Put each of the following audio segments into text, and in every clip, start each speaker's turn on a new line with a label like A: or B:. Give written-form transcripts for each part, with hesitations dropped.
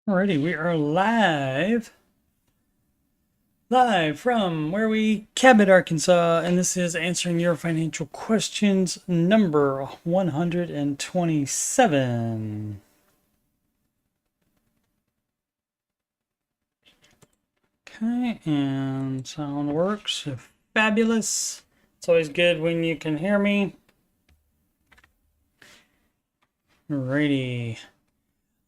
A: Alrighty, we are live from where we Cabot, Arkansas, and this is answering your financial questions number 127. Okay, and sound works. Fabulous. It's always good when you can hear me. Alrighty.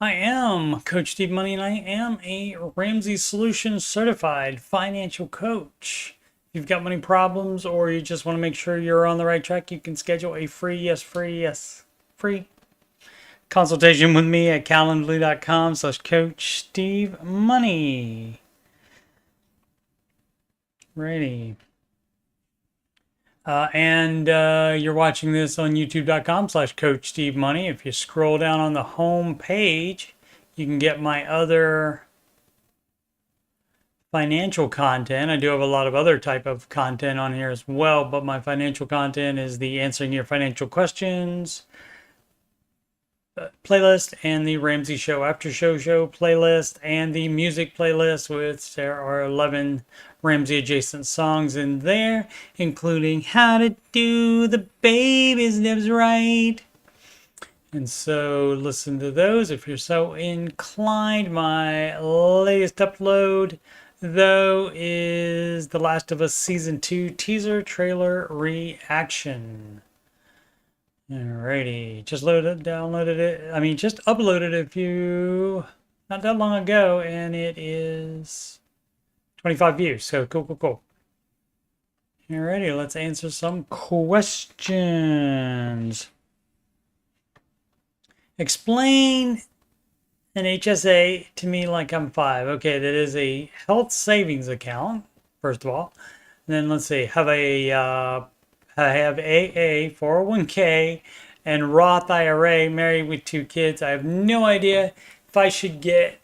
A: I am Coach Steve Money, and I am a Ramsey Solutions certified financial coach. If you've got money problems or you just want to make sure you're on the right track, you can schedule a free consultation with me at calendly.com/Coach Steve Money. Ready. You're watching this on youtube.com/Coach Steve Money. If you scroll down on the home page, you can get my other financial content. I do have a lot of other type of content on here as well, but my financial content is the answering your financial questions playlist and the Ramsey Show After Show playlist and the music playlist, which there are 11 Ramsey adjacent songs in there, including How to Do the Baby Steps Right. And so listen to those if you're so inclined. My latest upload, though, is The Last of Us Season 2 teaser trailer reaction. Alrighty, just downloaded it. Just uploaded it not that long ago, and it is 25 views. So cool. Alrighty, let's answer some questions. Explain an HSA to me like I'm 5. Okay, that is a health savings account, first of all. And then let's see, I have AA, 401k, and Roth IRA, married with 2 kids. I have no idea if I should get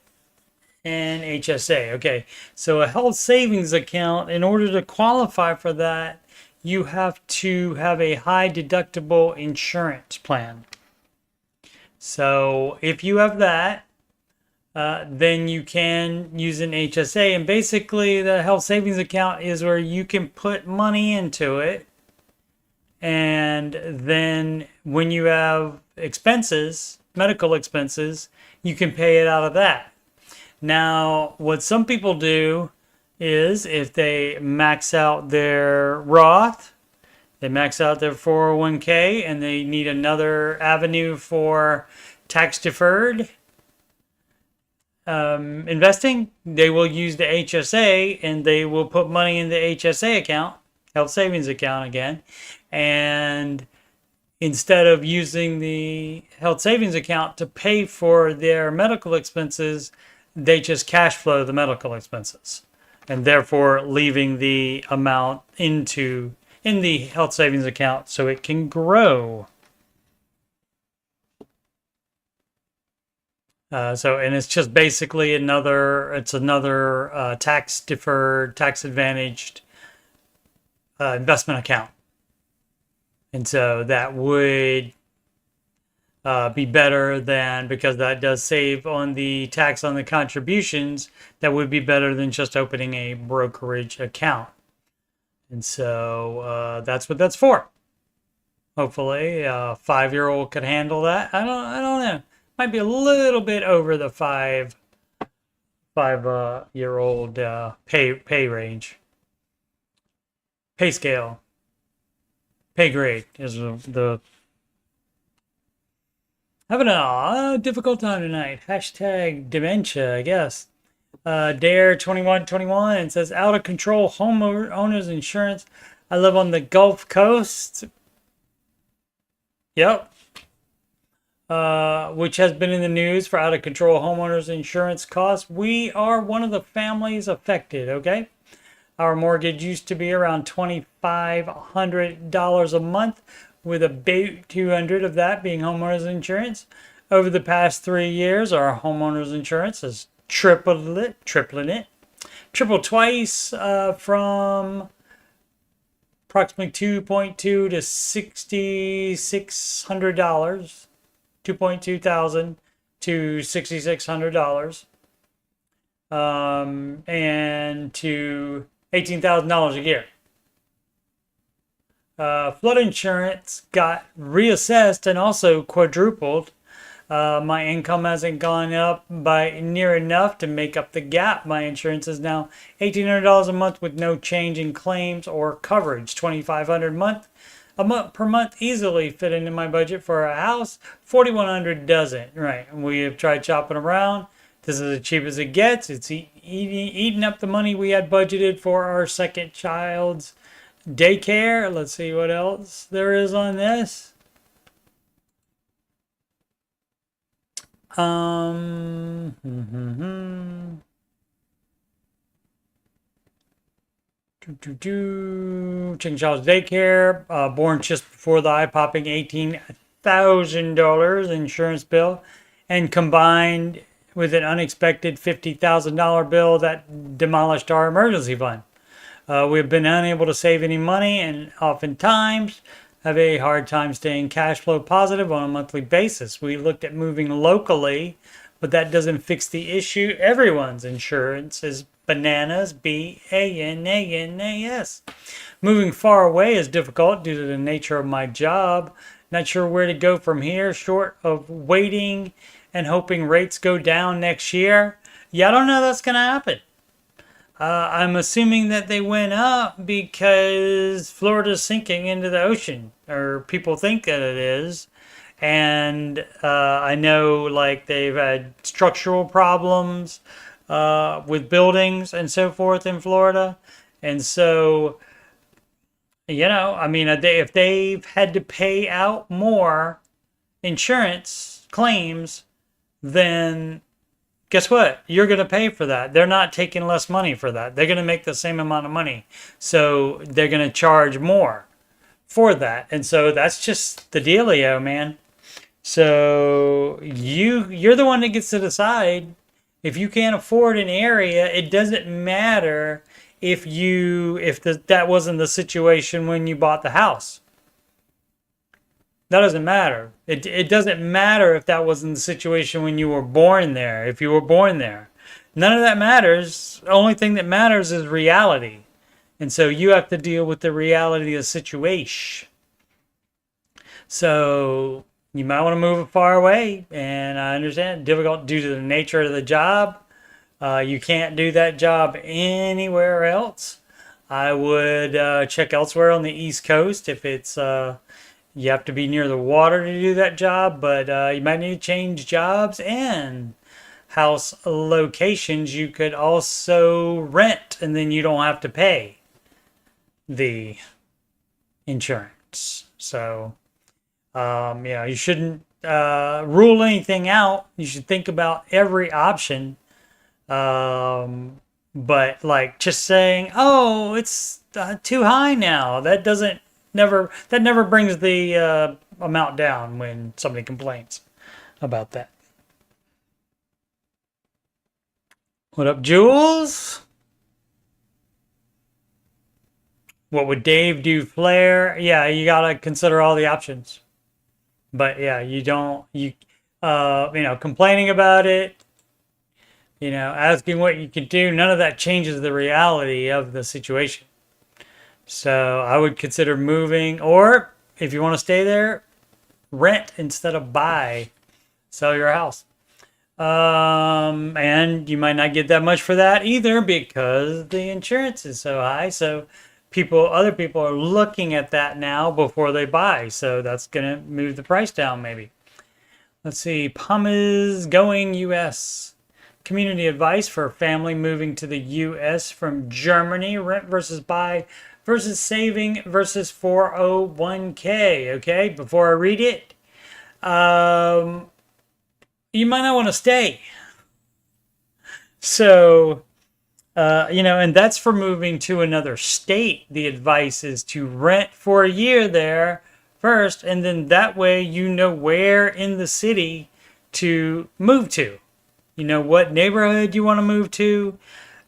A: an HSA. Okay, so a health savings account, in order to qualify for that, you have to have a high deductible insurance plan. So if you have that, then you can use an HSA. And basically, the health savings account is where you can put money into it. And then when you have expenses, medical expenses, you can pay it out of that. Now, what some people do is if they max out their Roth, they max out their 401k, and they need another avenue for tax deferred investing, they will use the HSA, and they will put money in the HSA account, health savings account again. And instead of using the health savings account to pay for their medical expenses, they just cash flow the medical expenses, and therefore leaving the amount in the health savings account so it can grow. And it's just basically another tax deferred, tax advantaged investment account. And so that would be better than, because that does save on the tax on the contributions, that would be better than just opening a brokerage account. And so that's what that's for. Hopefully a 5-year-old could handle that. I don't know. Might be a little bit over the 5-year-old pay range. Pay scale. Pay grade is the having a difficult time tonight. Hashtag dementia, I guess. Dare2121 says, out of control homeowners insurance. I live on the Gulf Coast. Yep. Which has been in the news for out of control homeowners insurance costs. We are one of the families affected, okay? Our mortgage used to be around $2,500 a month, with about $200 of that being homeowners insurance. Over the past 3 years, our homeowners insurance has tripled twice, from approximately $2.2 to $6,600, $2,200 to $6,600. and to $18,000 a year. Flood insurance got reassessed and also quadrupled. My income hasn't gone up by near enough to make up the gap. My insurance is now $1,800 a month with no change in claims or coverage. $2,500 a month per month easily fit into my budget for a house. $4,100 doesn't. Right. We have tried shopping around. This is as cheap as it gets. It's eating up the money we had budgeted for our second child's daycare. Let's see what else there is on this. Chicken Child's Daycare, born just before the eye-popping $18,000 insurance bill, and combined with an unexpected $50,000 bill that demolished our emergency fund. We've been unable to save any money and oftentimes have a hard time staying cash flow positive on a monthly basis. We looked at moving locally, but that doesn't fix the issue. Everyone's insurance is bananas, BANANAS. Moving far away is difficult due to the nature of my job. Not sure where to go from here, short of waiting and hoping rates go down next year. Yeah, I don't know that's going to happen. I'm assuming that they went up because Florida's sinking into the ocean, or people think that it is. And I know like they've had structural problems with buildings and so forth in Florida. And so, you know, I mean, if they've had to pay out more insurance claims, then guess what? You're going to pay for that. They're not taking less money for that. They're going to make the same amount of money. So they're going to charge more for that. And so that's just the dealio, man. So you're the one that gets to decide. If you can't afford an area, it doesn't matter if that wasn't the situation when you bought the house. That doesn't matter. It doesn't matter if that wasn't the situation when you were born there, if you were born there. None of that matters. The only thing that matters is reality. And so you have to deal with the reality of the situation. So you might want to move far away. And I understand, difficult due to the nature of the job. You can't do that job anywhere else. I would check elsewhere on the East Coast if it's... you have to be near the water to do that job, but you might need to change jobs and house locations. You could also rent, and then you don't have to pay the insurance. So, yeah, you shouldn't rule anything out. You should think about every option. But like just saying, oh, it's too high now, that never brings the amount down when somebody complains about that. What up, Jules? What would Dave do? Flare? Yeah, you gotta consider all the options. But yeah, you know, complaining about it, you know, asking what you can do, none of that changes the reality of the situation. So I would consider moving, or if you want to stay there, rent instead of buy. Sell your house. And you might not get that much for that either because the insurance is so high. So other people are looking at that now before they buy. So that's going to move the price down maybe. Let's see. Pumas going U.S. Community advice for a family moving to the U.S. from Germany. Rent versus buy versus saving versus 401k. Okay, before I read it, you might not want to stay. So, you know, and that's for moving to another state. The advice is to rent for a year there first, and then that way you know where in the city to move to. You know what neighborhood you want to move to.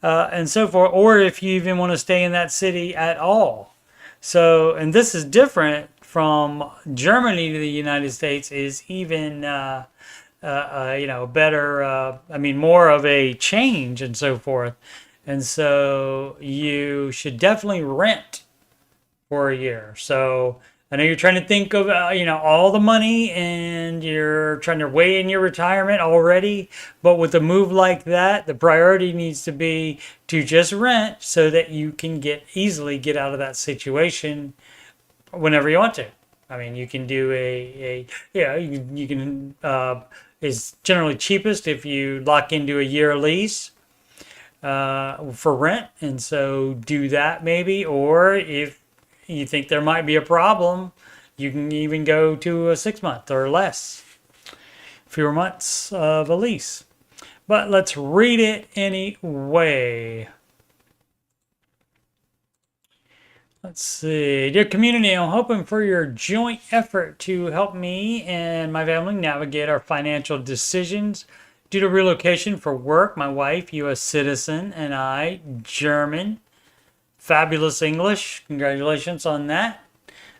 A: And so forth, or if you even want to stay in that city at all. So, and this is different from Germany to the United States, is even better, more of a change and so forth. And so you should definitely rent for a year. So I know you're trying to think of, all the money and you're trying to weigh in your retirement already. But with a move like that, the priority needs to be to just rent so that you can easily get out of that situation whenever you want to. You can do you can, is generally cheapest if you lock into a year lease for rent. And so do that maybe. Or if you think there might be a problem, you can even go to a 6 month or less, fewer months of a lease. But let's read it anyway. Let's see. Dear community, I'm hoping for your joint effort to help me and my family navigate our financial decisions due to relocation for work. My wife, U.S. citizen, and I, German. Fabulous English. Congratulations on that.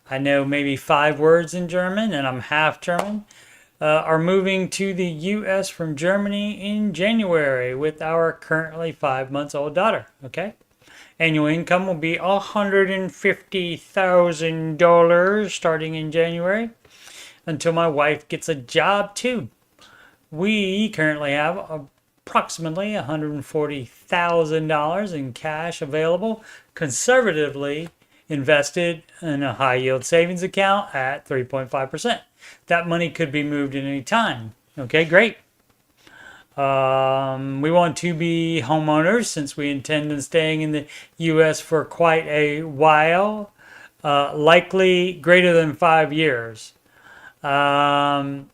A: I know maybe 5 words in German, and I'm half German. Are moving to the U.S. from Germany in January with our currently 5-month-old daughter. Okay. Annual income will be $150,000 starting in January until my wife gets a job too. We currently have approximately $140,000 in cash available, conservatively invested in a high yield savings account at 3.5%. That money could be moved at any time. Okay, great. We want to be homeowners since we intend on staying in the U.S. for quite a while, likely greater than 5 years. It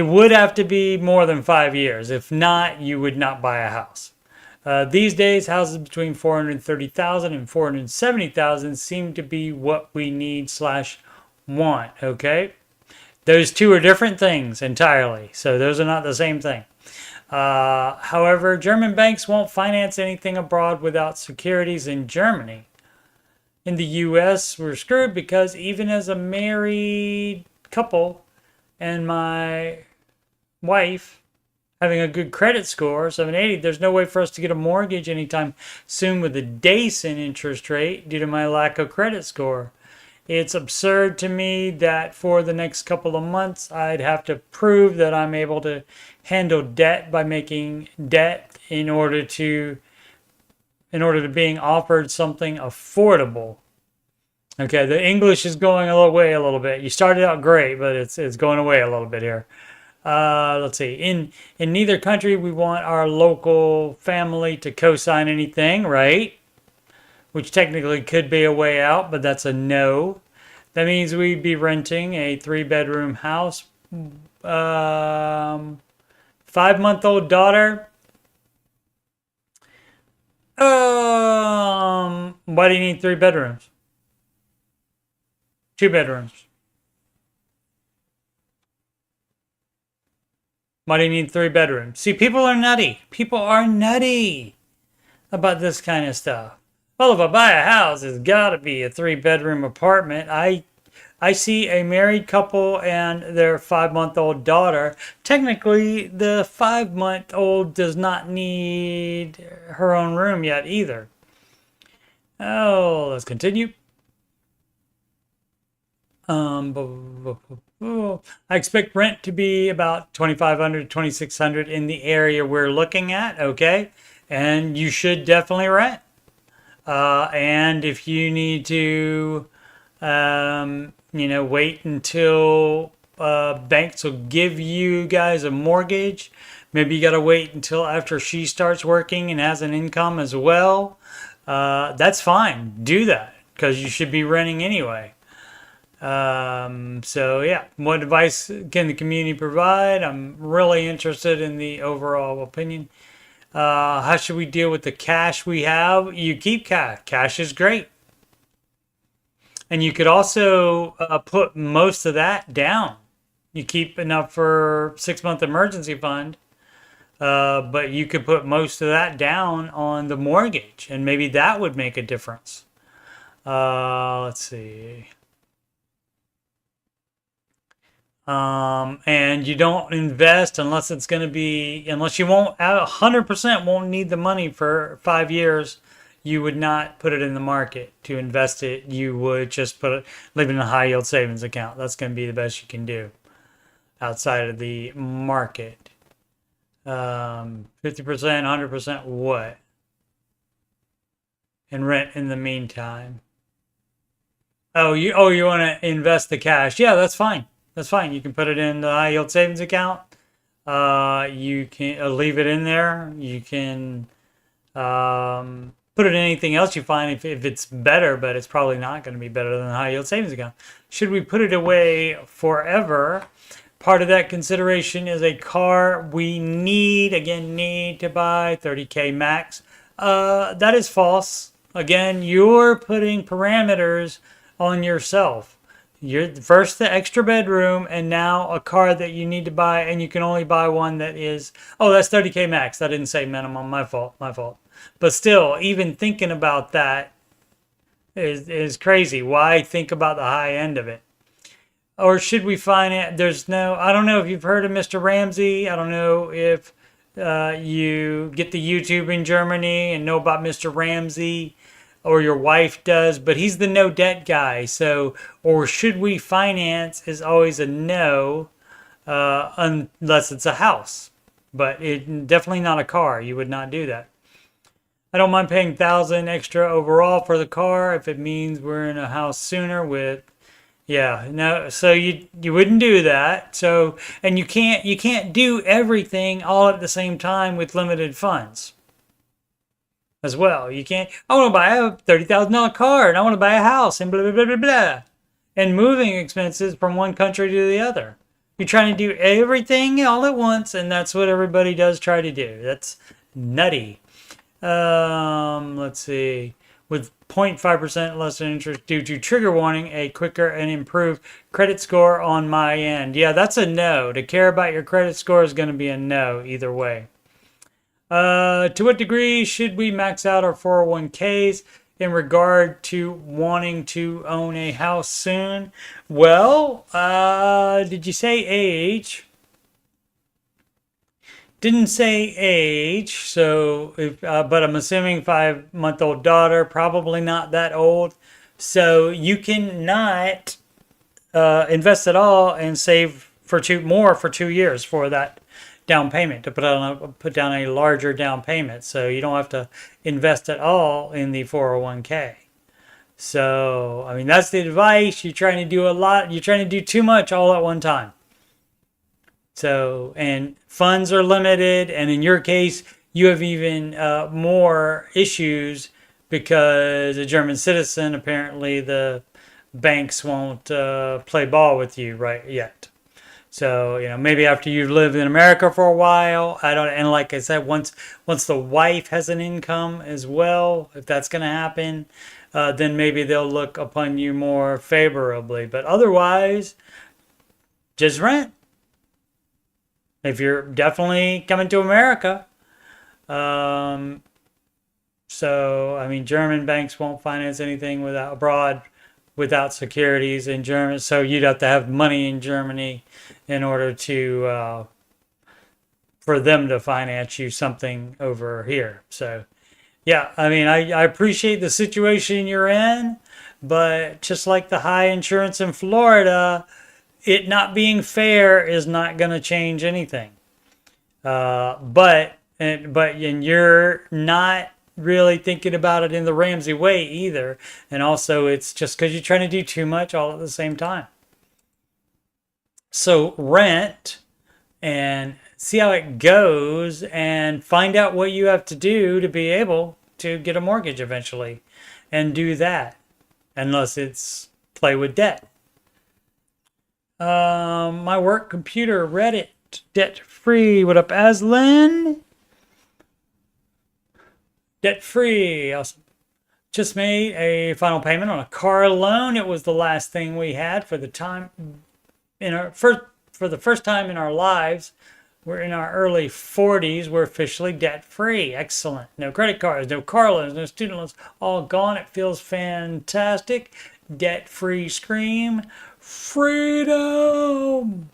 A: would have to be more than 5 years. If not, you would not buy a house. These days, houses between $430,000 and $470,000 seem to be what we need / want. Okay. Those two are different things entirely. So those are not the same thing. However, German banks won't finance anything abroad without securities in Germany. In the U.S., we're screwed because even as a married couple and my wife having a good credit score, 780, there's no way for us to get a mortgage anytime soon with a decent interest rate due to my lack of credit score. It's absurd to me that for the next couple of months, I'd have to prove that I'm able to handle debt by making debt in order to being offered something affordable. Okay, the English is going away a little bit. You started out great, but it's going away a little bit here. Let's see. In neither country, we want our local family to co-sign anything, right? Which technically could be a way out, but that's a no. That means we'd be renting a 3-bedroom house. 5-month-old daughter. Why do you need 3 bedrooms? 2 bedrooms. Why do you need 3 bedrooms? See, people are nutty. People are nutty about this kind of stuff. Well, if I buy a house, it's got to be a 3-bedroom apartment. I see a married couple and their 5-month-old daughter. Technically, the 5-month-old does not need her own room yet either. Oh, let's continue. I expect rent to be about $2,500 to $2,600 in the area we're looking at. Okay, and you should definitely rent. And if you need to, wait until banks will give you guys a mortgage, maybe you got to wait until after she starts working and has an income as well. That's fine. Do that because you should be renting anyway. What advice can the community provide? I'm really interested in the overall opinion. How should we deal with the cash we have? You keep cash. Cash is great. And you could also put most of that down. You keep enough for 6-month emergency fund. But you could put most of that down on the mortgage. And maybe that would make a difference. Let's see. And you don't invest unless it's going to be, unless you won't, 100% won't need the money for 5 years. You would not put it in the market to invest it. You would just leave it in a high yield savings account. That's going to be the best you can do outside of the market. 50%, 100% what? And rent in the meantime. You want to invest the cash? Yeah, that's fine. That's fine. You can put it in the high yield savings account. You can leave it in there. You can put it in anything else you find if it's better, but it's probably not going to be better than the high yield savings account. Should we put it away forever? Part of that consideration is a car we need to buy 30K max. That is false. Again, you're putting parameters on yourself. You're first the extra bedroom, and now a car that you need to buy, and you can only buy one that is, that's 30K max. I didn't say minimum. My fault. But still, even thinking about that is crazy. Why think about the high end of it? Or should we finance? I don't know if you've heard of Mr. Ramsey. I don't know if you get the YouTube in Germany and know about Mr. Ramsey, or your wife does, but he's the no debt guy. So, or should we finance is always a no, unless it's a house, but definitely not a car. You would not do that. I don't mind paying $1,000 extra overall for the car if it means we're in a house sooner with, no. So you wouldn't do that. So, and you can't do everything all at the same time with limited funds as well. You can't, I want to buy a $30,000 car and I want to buy a house and blah, blah, blah, blah, blah. And moving expenses from one country to the other. You're trying to do everything all at once, and that's what everybody does try to do. That's nutty. Let's see. With 0.5% less than interest due to trigger warning, a quicker and improved credit score on my end. Yeah, that's a no. To care about your credit score is going to be a no either way. To what degree should we max out our 401ks in regard to wanting to own a house soon? Well, did you say age? Didn't say age, so but I'm assuming 5-month-old daughter, probably not that old. So you cannot invest at all and save for 2 years for that down payment, to put down a larger down payment. So you don't have to invest at all in the 401k. So, I mean, that's the advice. You're trying to do a lot. You're trying to do too much all at one time. So, and funds are limited. And in your case, you have even more issues because a German citizen, apparently the banks won't play ball with you right yet. So, maybe after you've lived in America for a while, and like I said, once the wife has an income as well, if that's going to happen, then maybe they'll look upon you more favorably. But otherwise, just rent. If you're definitely coming to America. So, I mean, German banks won't finance anything without securities in Germany. So you'd have to have money in Germany in order to for them to finance you something over here. So, yeah, I mean, I appreciate the situation you're in, but just like the high insurance in Florida, it not being fair is not going to change anything. But you're not really thinking about it in the Ramsey way either. And also, it's just because you're trying to do too much all at the same time. So rent and see how it goes and find out what you have to do to be able to get a mortgage eventually, and do that, unless it's play with debt. My work computer, Reddit, debt free. What up, Aslan? Debt free. Awesome. Just made a final payment on a car loan. It was the last thing we had for the time for the first time in our lives. We're in our early 40s. We're officially debt free. Excellent. No credit cards, no car loans, no student loans. All gone. It feels fantastic. debt-free scream freedom.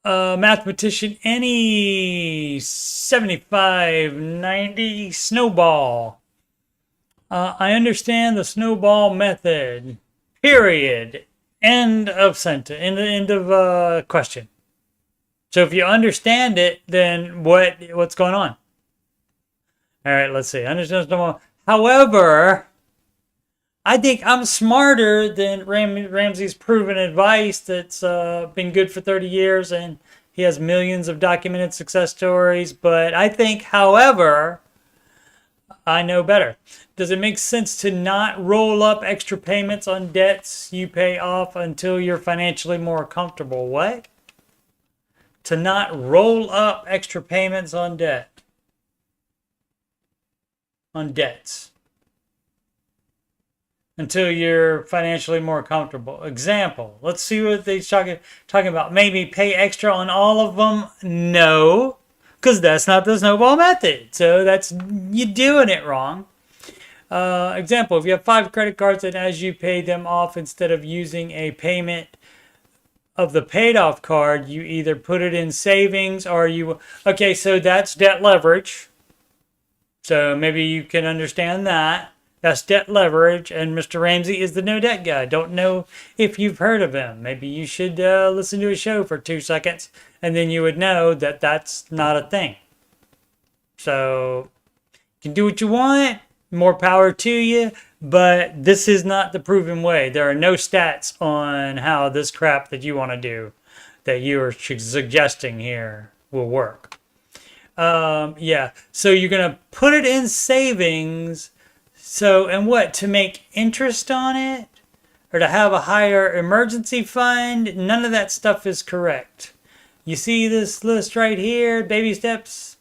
A: Mathematician any 7590 snowball. I understand the snowball method. Period. End of sentence. End of question. So if you understand it, then what's going on? All right, let's see. Understand snowball. However, I think I'm smarter than Ramsey's proven advice that's been good for 30 years, and he has millions of documented success stories. But I think, however, I know better. Does it make sense to not roll up extra payments on debts you pay off until you're financially more comfortable? What? To not roll up extra payments on debt. On debts. Until you're financially more comfortable. Example. Let's see what they're talking about. Maybe pay extra on all of them. No. Because that's not the snowball method. So you're doing it wrong. Example, if you have 5 credit cards and as you pay them off, instead of using a payment of the paid off card, you either put it in savings or okay, so that's debt leverage. So maybe you can understand that. That's debt leverage, and Mr. Ramsey is the no debt guy. Don't know if you've heard of him. Maybe you should listen to his show for 2 seconds, and then you would know that that's not a thing. So you can do what you want. More power to you, but this is not the proven way. There are no stats on how this crap that you want to do that you are suggesting here will work. Yeah, so you're going to put it in savings. So, and what, to make interest on it? Or to have a higher emergency fund? None of that stuff is correct. You see this list right here, baby steps?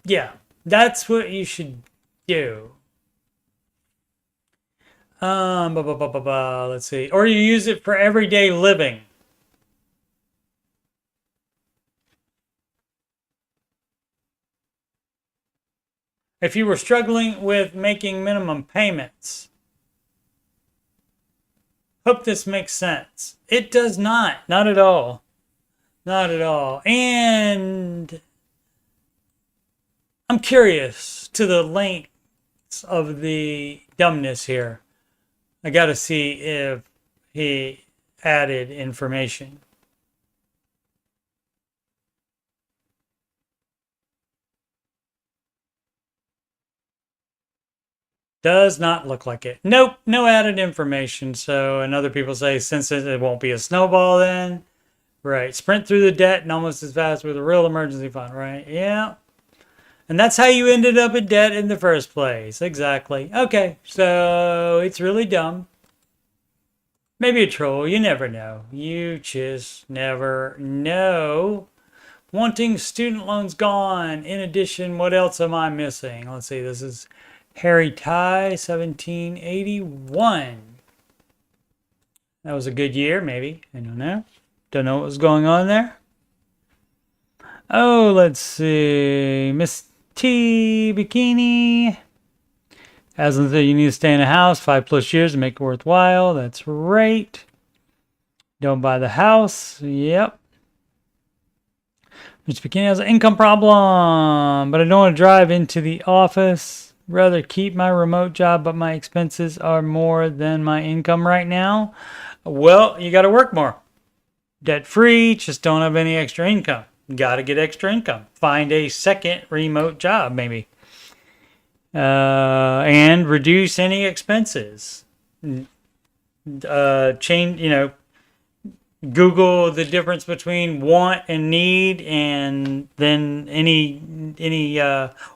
A: Yeah, that's what you should do. Let's see. Or you use it for everyday living. If you were struggling with making minimum payments. Hope this makes sense. It does not. Not at all. Not at all. And I'm curious to the lengths of the dumbness here. I got to see if he added information. Does not look like it. Nope, no added information. So, and other people say, since it won't be a snowball then. Right, sprint through the debt and almost as fast with a real emergency fund, right? Yeah. And that's how you ended up in debt in the first place. Exactly. Okay, so it's really dumb. Maybe a troll, you never know. You just never know. Wanting student loans gone. In addition, what else am I missing? Let's see, this is Harry Ty, 1781. That was a good year, maybe. I don't know. Don't know what was going on there. Oh, let's see. Miss T. Bikini. Hasn't said you need to stay in a house 5+ years to make it worthwhile. That's right. Don't buy the house. Yep. Mr. Bikini has an income problem, but I don't want to drive into the office. Rather keep my remote job, but my expenses are more than my income right now. Well, you got to work more. Debt free, just don't have any extra income. Got to get extra income. Find a second remote job, maybe. And reduce any expenses. Change, Google the difference between want and need, and then any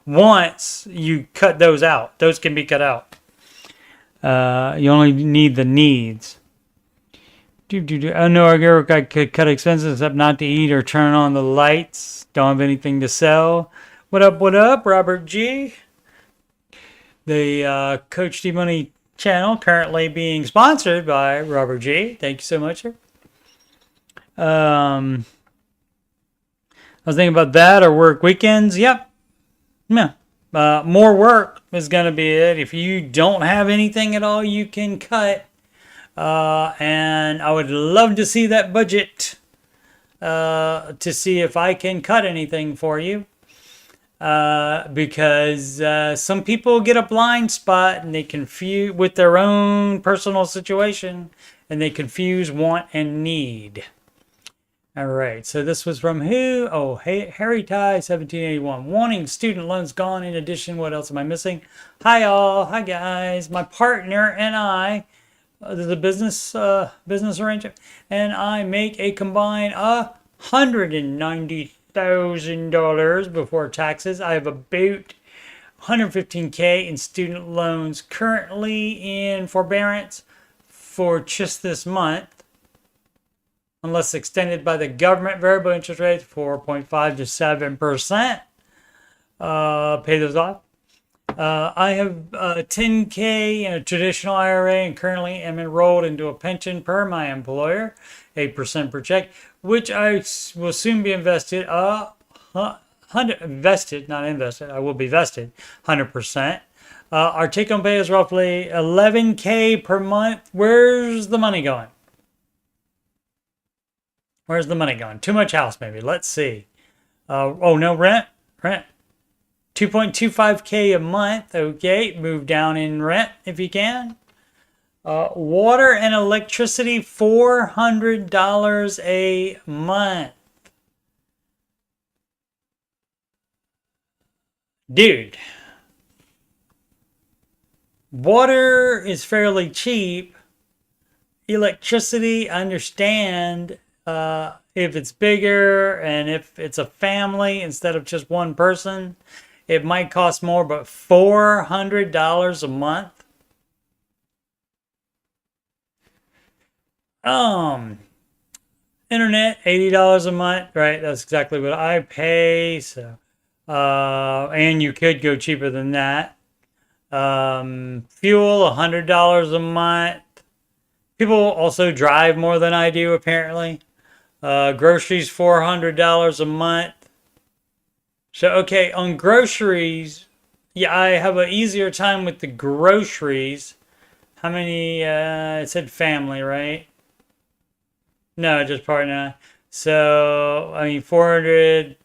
A: wants, you cut those out. Those can be cut out. You only need the needs. Oh no, I could cut expenses except not to eat or turn on the lights. Don't have anything to sell. What up, Robert G? The Coach Steve Money channel currently being sponsored by Robert G. Thank you so much, sir. I was thinking about that, or work weekends. Yep. Yeah. More work is going to be it. If you don't have anything at all, you can cut. And I would love to see that budget to see if I can cut anything for you. Because some people get a blind spot and they confuse with their own personal situation, and they confuse want and need. All right, so this was from who? Oh, hey, Harry Ty 1781. Wanting student loans gone. In addition, what else am I missing? Hi all, hi guys. My partner and I, there's a business arrangement, and I make a combined $190,000 before taxes. I have about $115K in student loans currently in forbearance for just this month, unless extended by the government. Variable interest rate 4.5 to 7%. Pay those off. I have $10K in a traditional IRA and currently am enrolled into a pension per my employer, 8% per check, which I will soon be invested. Invested, not invested. I will be vested 100%. Our take-home pay is roughly $11K per month. Where's the money going? Where's the money going? Too much house, maybe. Let's see. Oh, no, rent. 2.25K a month. Okay, move down in rent if you can. Water and electricity, $400 a month. Dude. Water is fairly cheap. Electricity, I understand. If it's bigger and if it's a family instead of just one person, it might cost more, but $400 a month. Internet, $80 a month, right? That's exactly what I pay. So, and you could go cheaper than that. Fuel, $100 a month. People also drive more than I do, apparently. Groceries, $400 a month. So, okay, on groceries, yeah, I have an easier time with the groceries. How many, it said family, right? No, just partner. So, I mean, 400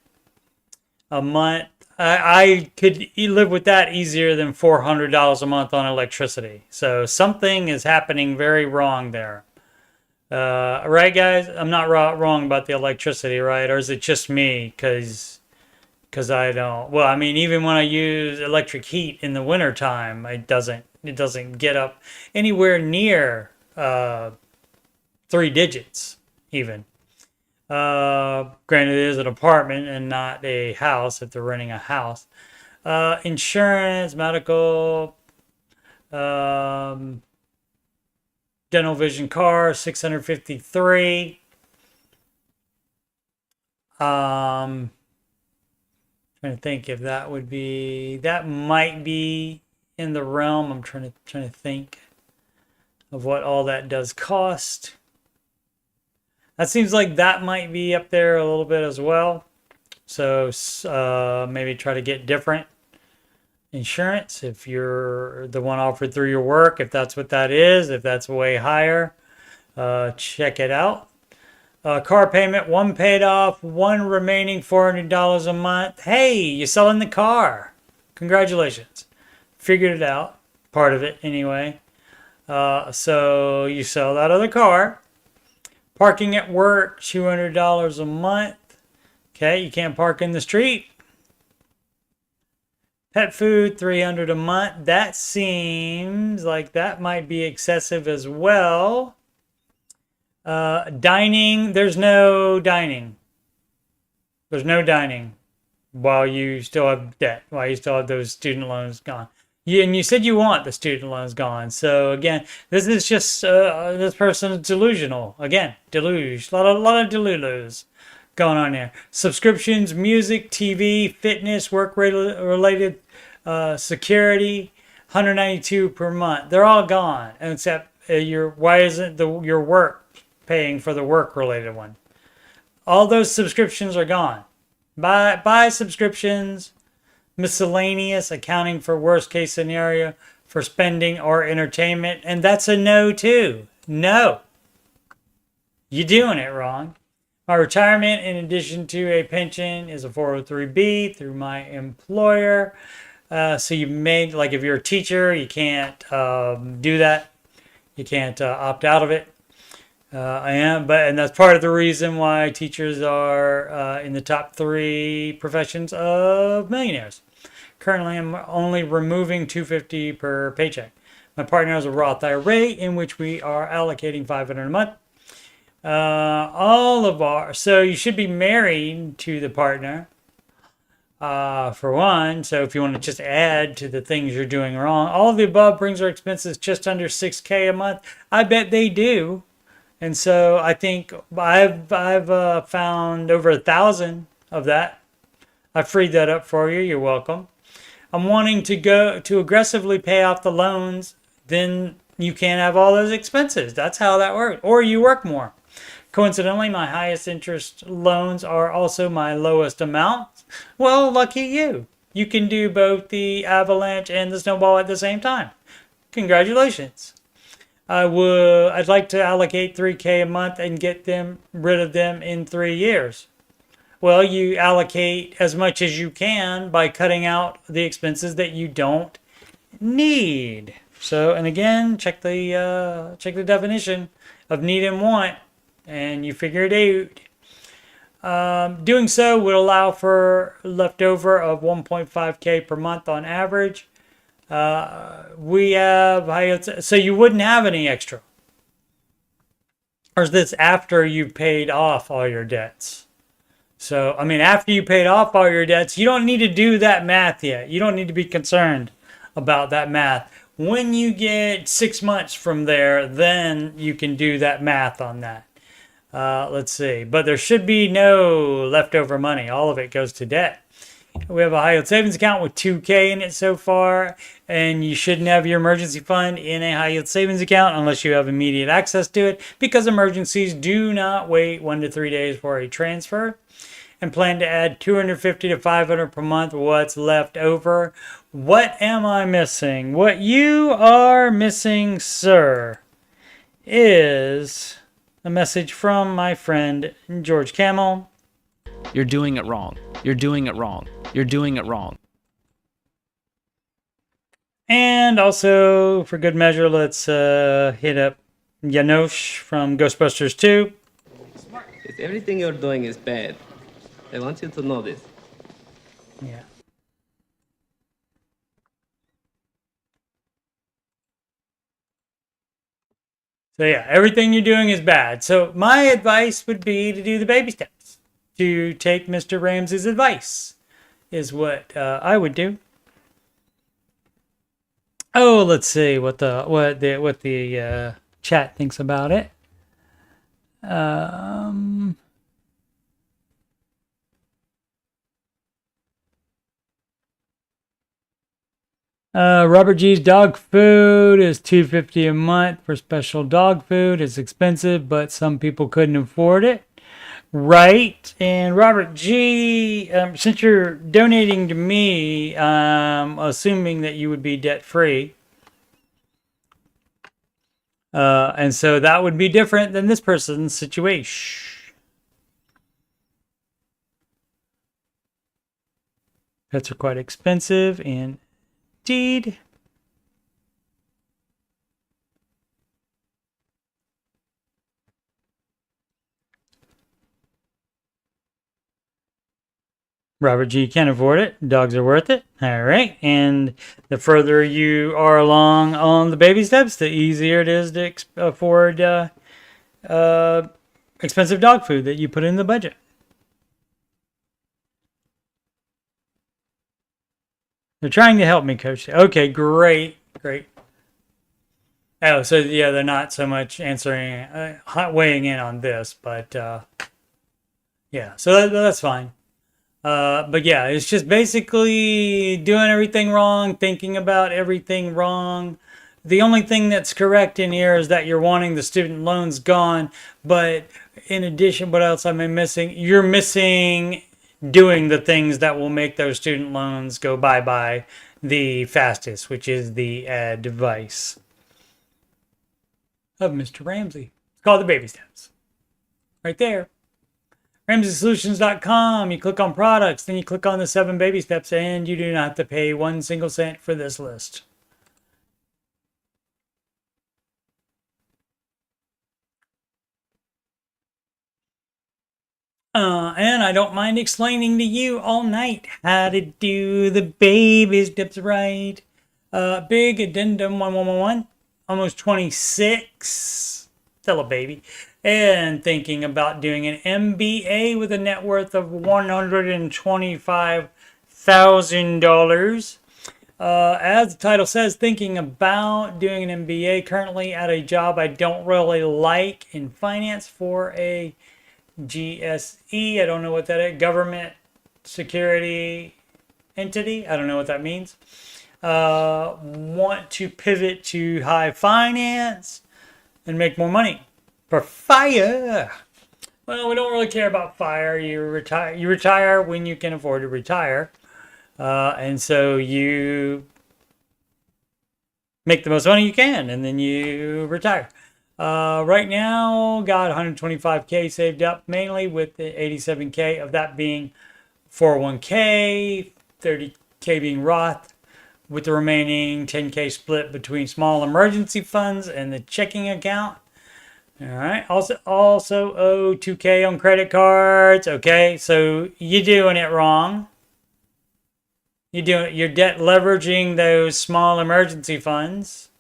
A: a month. I could live with that easier than $400 a month on electricity. So something is happening very wrong there. Right, guys? I'm not wrong about the electricity, right? Or is it just me? Because I don't. Well, I mean, even when I use electric heat in the wintertime, it doesn't get up anywhere near 3 digits, even. Granted, it is an apartment and not a house if they're renting a house. Insurance, medical, dental vision, car, $653. Trying to think if that would be, that might be in the realm. I'm trying to think of what all that does cost. That seems like that might be up there a little bit as well. So maybe try to get different insurance if you're the one offered through your work, if that's what that is, if that's way higher, check it out. Car payment, 1 paid off, 1 remaining, $400 a month. Hey, you're selling the car. Congratulations. Figured it out. Part of it anyway. So you sell that other car. Parking at work, $200 a month. Okay, you can't park in the street. Pet food, $300 a month. That seems like that might be excessive as well. Dining, there's no dining. There's no dining while you still have debt, while you still have those student loans gone. And you said you want the student loans gone. So again, this is just this person is delusional. Again, deluge. A lot of delulus going on there. Subscriptions, music, TV, fitness, work-related security, $192 per month. They're all gone, except why isn't your work paying for the work-related one? All those subscriptions are gone. Buy subscriptions. miscellaneous, accounting for worst case scenario for spending or entertainment. And that's a no too. No. You're doing it wrong. My retirement, in addition to a pension, is a 403B through my employer. So you may, like if you're a teacher, you can't do that. You can't opt out of it. And that's part of the reason why teachers are in the top 3 professions of millionaires. Currently, I'm only removing $250 per paycheck. My partner has a Roth IRA in which we are allocating $500 a month. So you should be married to the partner, for one. So if you want to just add to the things you're doing wrong, all of the above brings our expenses just under $6K a month. I bet they do. And so I think I've found over 1,000 of that. I freed that up for you. You're welcome. I'm wanting to go to aggressively pay off the loans. Then you can't have all those expenses. That's how that works. Or you work more. Coincidentally, my highest interest loans are also my lowest amounts. Well, lucky you. You can do both the avalanche and the snowball at the same time. Congratulations. I'd like to allocate $3K a month and get rid of them in 3 years. Well, you allocate as much as you can by cutting out the expenses that you don't need. So, and again, check the definition of need and want, and you figure it out. Doing so would allow for leftover of 1.5K per month on average. We have, so you wouldn't have any extra. Or is this after you've paid off all your debts? So, I mean, after you paid off all your debts, you don't need to do that math yet. You don't need to be concerned about that math. When you get 6 months from there, then you can do that math on that. Let's see. But there should be no leftover money. All of it goes to debt. We have a high yield savings account with $2K in it so far, and you shouldn't have your emergency fund in a high yield savings account unless you have immediate access to it, because emergencies do not wait 1 to 3 days for a transfer. And plan to add $250 to $500 per month. What's left over? What am I missing? What you are missing, sir, is a message from my friend George Camel.
B: You're doing it wrong. You're doing it wrong. You're doing it wrong.
A: And also, for good measure, let's hit up Janosch from Ghostbusters 2.
C: If everything you're doing is bad, I want you to know this.
A: Yeah. So yeah, everything you're doing is bad. So my advice would be to do the baby steps. To take Mr. Ramsey's advice is what I would do. Oh, let's see what the chat thinks about it. Robert G's dog food is $250 a month for special dog food. It's expensive, but some people couldn't afford it. Right. And Robert G, since you're donating to me, assuming that you would be debt free. And so that would be different than this person's situation. Pets are quite expensive and indeed. Robert G can't afford it. Dogs are worth it. All right. And the further you are along on the baby steps, the easier it is to afford expensive dog food that you put in the budget. They're trying to help me, Coach. Okay, great. Oh, so yeah, they're not so much answering, weighing in on this, but yeah, so that's fine. But yeah, it's just basically doing everything wrong, thinking about everything wrong. The only thing that's correct in here is that you're wanting the student loans gone, but in addition, what else am I missing? You're missing doing the things that will make those student loans go bye-bye the fastest, which is the advice of Mr. Ramsey. It's called the baby steps. Right there. RamseySolutions.com. You click on products, then you click on the 7 baby steps, and you do not have to pay 1 single cent for this list. And I don't mind explaining to you all night how to do the baby steps right. Big addendum 1111, almost 26, still a baby, and thinking about doing an MBA with a net worth of $125,000. As the title says, thinking about doing an MBA, currently at a job I don't really like in finance for a GSE. I don't know what that is. Government security entity. I don't know what that means. Want to pivot to high finance and make more money for fire. Well, we don't really care about fire. You retire when you can afford to retire. And so you make the most money you can and then you retire. Right now, got 125K saved up, mainly with the 87K of that being 401K, 30K being Roth, with the remaining 10K split between small emergency funds and the checking account. All right. Also owe 2K on credit cards. Okay, so you're doing it wrong. You're debt leveraging those small emergency funds,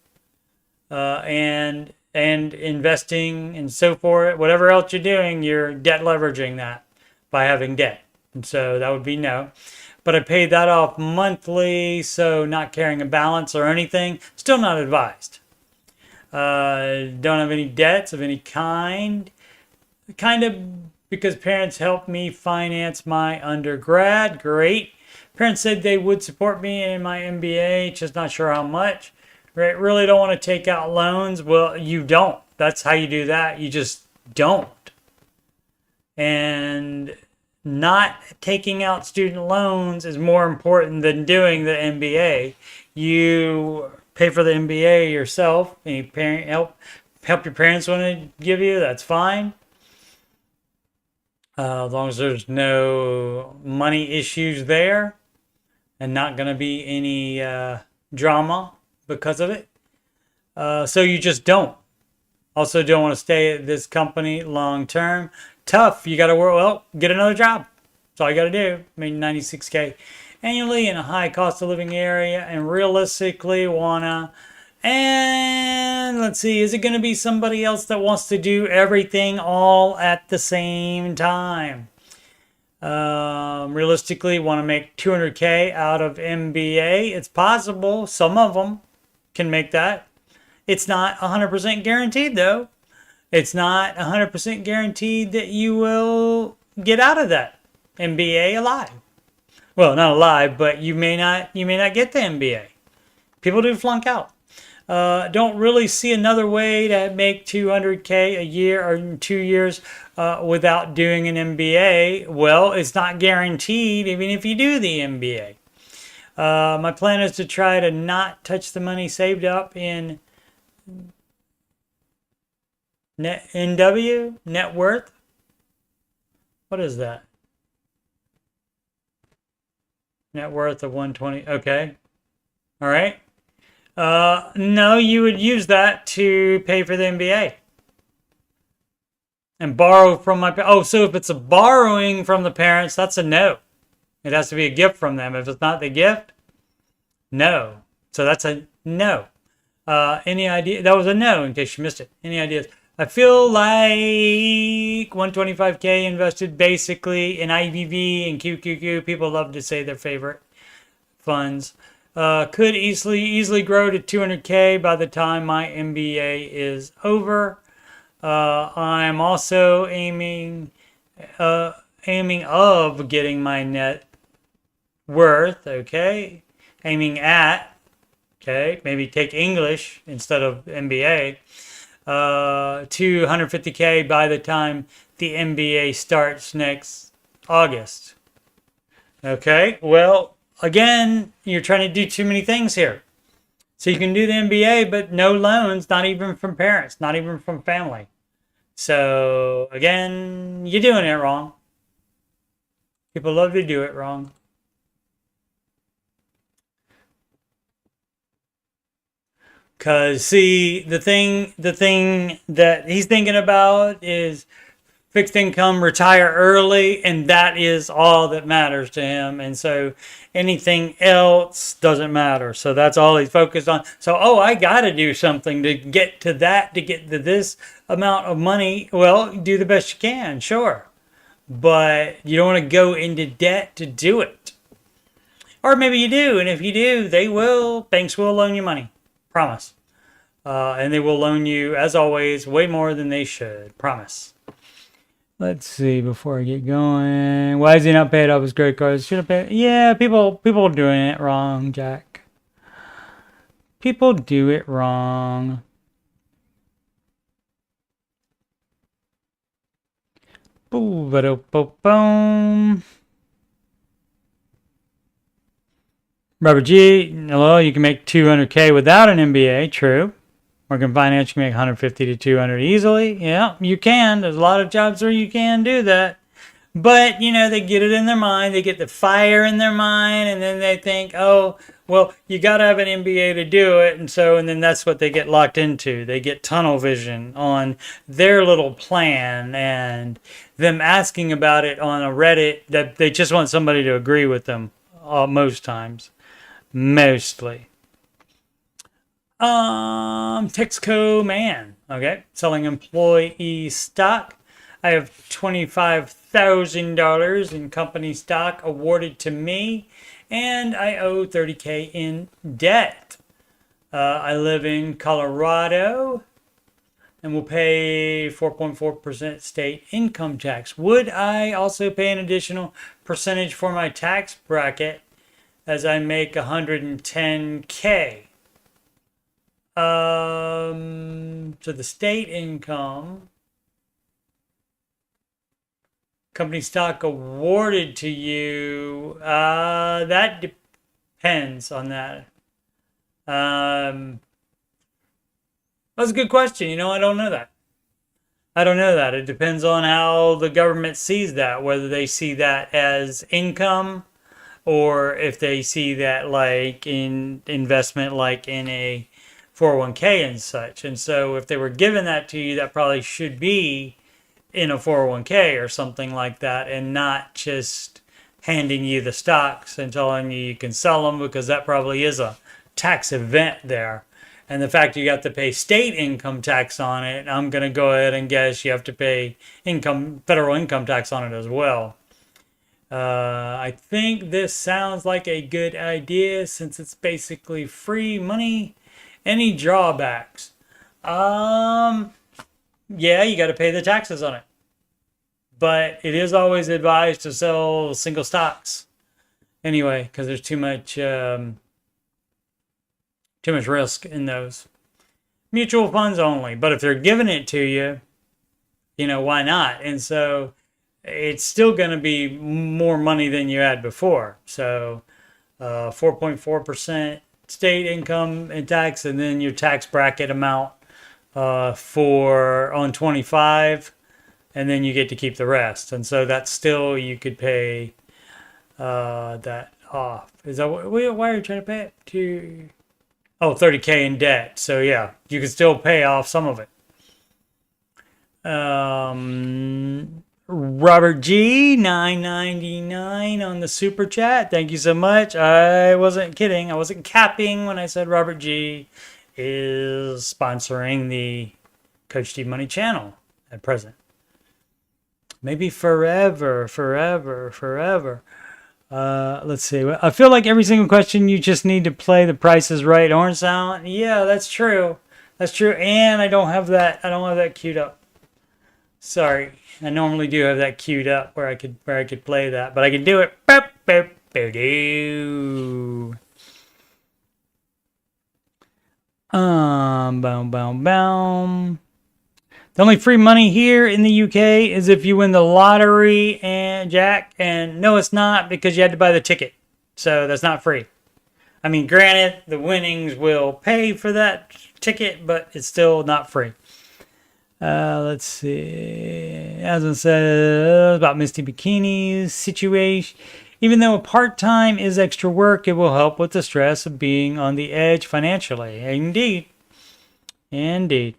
A: and investing and so forth. Whatever else you're doing, you're debt leveraging that by having debt. And so that would be no. But I paid that off monthly, so not carrying a balance or anything. Still not advised. Don't have any debts of any kind. Kind of because parents helped me finance my undergrad. Great. Parents said they would support me in my MBA, just not sure how much. Right? Really don't want to take out loans. Well, you don't. That's how you do that. You just don't. And not taking out student loans is more important than doing the MBA. You pay for the MBA yourself. Any parent help your parents want to give you, that's fine. As long as there's no money issues there and not going to be any drama because of it. So you just don't. Also don't want to stay at this company long term. Tough. You got to work. Well, get another job. That's all you got to do. I mean, 96K annually in a high cost of living area, and realistically wanna. And let's see, is it going to be somebody else that wants to do everything all at the same time? Realistically, want to make 200K out of MBA. It's possible. Some of them can make that. It's not 100% guaranteed, though. It's not 100% guaranteed that you will get out of that MBA alive. Well, not alive, but you may not get the MBA. People do flunk out. Don't really see another way to make 200K a year or in 2 years without doing an MBA. Well, it's not guaranteed even if you do the MBA. My plan is to try to not touch the money saved up in NW, net worth. What is that? Net worth of 120. Okay. All right. No, you would use that to pay for the MBA and borrow from my. Oh, so if it's a borrowing from the parents, that's a no. It has to be a gift from them. If it's not the gift, no. So that's a no. Any idea? That was a no in case you missed it. Any ideas? I feel like 125K invested basically in IVV and QQQ. People love to say their favorite funds. Could easily grow to 200K by the time my MBA is over. I'm also aiming of getting my net worth. Okay, aiming at. Okay, maybe take English instead of MBA. To 150K by the time the MBA starts next August. Okay, well, again, you're trying to do too many things here. So you can do the MBA, but no loans, not even from parents, not even from family. So again, you're doing it wrong. People love to do it wrong. Cause see, the thing that he's thinking about is fixed income, retire early, and that is all that matters to him. And so anything else doesn't matter. So that's all he's focused on. So, oh, I got to do something to get to that, to get to this amount of money. Well, do the best you can, sure. But you don't want to go into debt to do it. Or maybe you do. And if you do, banks will loan you money. Promise. And they will loan you, as always, way more than they should. Promise. Let's see, before I get going. Why is he not paid off his credit cards? Should have paid. Yeah, people are doing it wrong, Jack. People do it wrong. Boom. Robert G, hello, you can make $200K without an MBA, true. Working finance, you can make 150 to 200 easily. Yeah, you can. There's a lot of jobs where you can do that. But, they get it in their mind. They get the fire in their mind. And then they think, oh, well, you got to have an MBA to do it. And then that's what they get locked into. They get tunnel vision on their little plan and them asking about it on a Reddit that they just want somebody to agree with them most times. Mostly. Texco Man. Okay. Selling employee stock. I have $25,000 in company stock awarded to me, and I owe $30K in debt. I live in Colorado and will pay 4.4% state income tax. Would I also pay an additional percentage for my tax bracket as I make $110K? So the state income, company stock awarded to you, that depends on that. That's a good question. I don't know that. It depends on how the government sees that, whether they see that as income or if they see that like in investment, like in a 401k and such. And so if they were giving that to you, that probably should be in a 401k or something like that, and not just handing you the stocks and telling you can sell them, because that probably is a tax event there. And the fact you have to pay state income tax on it, I'm going to go ahead and guess you have to pay federal income tax on it as well. I think this sounds like a good idea since it's basically free money. Any drawbacks? Yeah, you got to pay the taxes on it. But it is always advised to sell single stocks anyway, because there's too much risk in those. Mutual funds only. But if they're giving it to you, why not? And so it's still going to be more money than you had before. So 4.4% state income and tax, and then your tax bracket amount on 25, and then you get to keep the rest. And so that's still, you could pay that off. Is that why are you trying to pay it to? Oh, 30K in debt. So yeah, you can still pay off some of it. Robert G, $9.99 on the super chat. Thank you so much. I wasn't kidding. I wasn't capping when I said Robert G is sponsoring the Coach Steve Money channel at present. Maybe forever. Let's see. I feel like every single question you just need to play The Price is Right orange sound. Yeah, that's true. And I don't have that queued up. Sorry. I normally do have that queued up where I could play that, but I can do it. The only free money here in the UK is if you win the lottery and Jack. And no, it's not, because you had to buy the ticket. So that's not free. I mean, granted, the winnings will pay for that ticket, but it's still not free. Let's see. As I said about Misty Bikini's situation. Even though a part-time is extra work, it will help with the stress of being on the edge financially. Indeed. Indeed.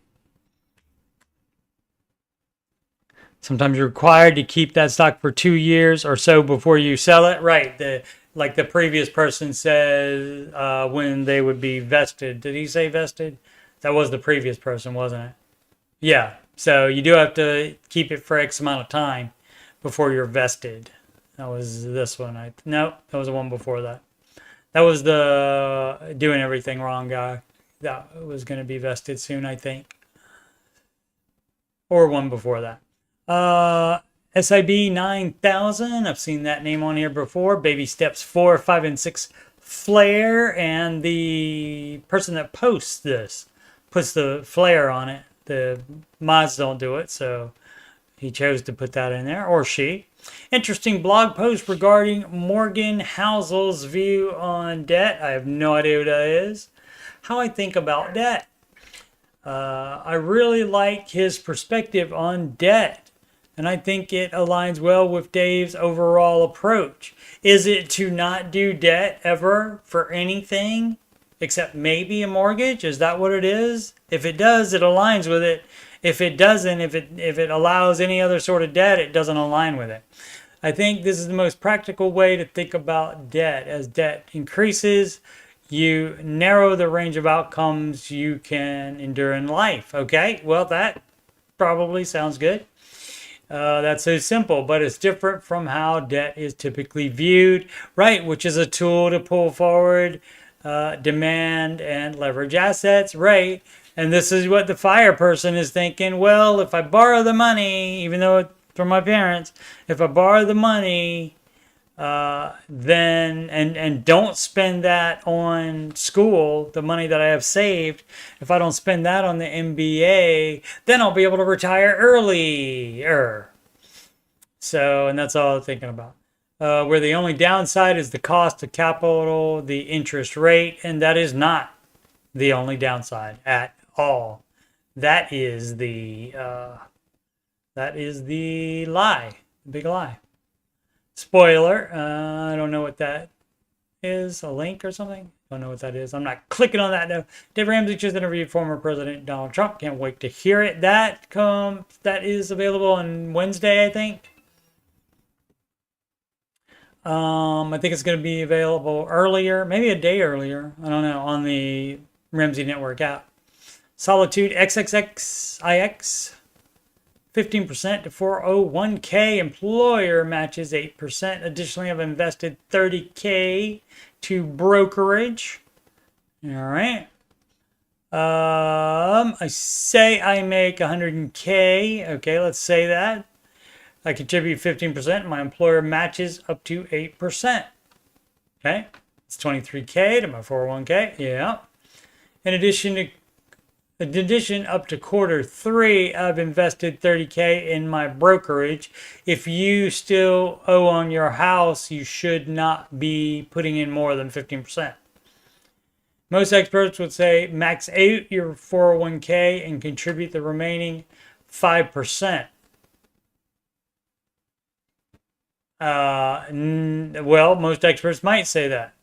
A: Sometimes you're required to keep that stock for 2 years or so before you sell it. Right. Like the previous person says when they would be vested. Did he say vested? That was the previous person, wasn't it? Yeah. So you do have to keep it for X amount of time before you're vested. That was this one. No, that was the one before that. That was the doing everything wrong guy. That was going to be vested soon, I think. Or one before that. SIB 9000. I've seen that name on here before. Baby Steps 4, 5, and 6 flare. And the person that posts this puts the flare on it. The mods don't do it, so he chose to put that in there, or she. Interesting blog post regarding Morgan Housel's view on debt. I have no idea who that is. How I think about debt. I really like his perspective on debt, and I think it aligns well with Dave's overall approach. Is it to not do debt ever for anything except maybe a mortgage? Is that what it is? If it does, it aligns with it. If it doesn't, if it allows any other sort of debt, it doesn't align with it. I think this is the most practical way to think about debt. As debt increases, you narrow the range of outcomes you can endure in life. Okay, well, that probably sounds good. That's so simple, but it's different from how debt is typically viewed, right? Which is a tool to pull forward demand and leverage assets, right? And this is what the FIRE person is thinking. Well, if I borrow the money, even though it's from my parents, if I borrow the money, then and don't spend that on school, the money that I have saved, if I don't spend that on the MBA, then I'll be able to retire earlier. So, and that's all I'm thinking about. Where the only downside is the cost of capital, the interest rate, and that is not the only downside at all. That is the lie, the big lie. Spoiler, I don't know what that is, a link or something? Don't know what that is. I'm not clicking on that. No. Dave Ramsey just interviewed former President Donald Trump. Can't wait to hear it. That is available on Wednesday, I think. I think it's going to be available earlier, maybe a day earlier. I don't know, on the Ramsey Network app. Solitude XXXIX, 15% to 401k. Employer matches 8%. Additionally, I've invested $30k to brokerage. All right. I say I make 100k. Okay, let's say that. I contribute 15%. My employer matches up to 8%. Okay, it's 23k to my 401k. Yeah. In addition, up to quarter 3, I've invested 30k in my brokerage. If you still owe on your house, you should not be putting in more than 15%. Most experts would say max out your 401k and contribute the remaining 5%. Well, most experts might say that.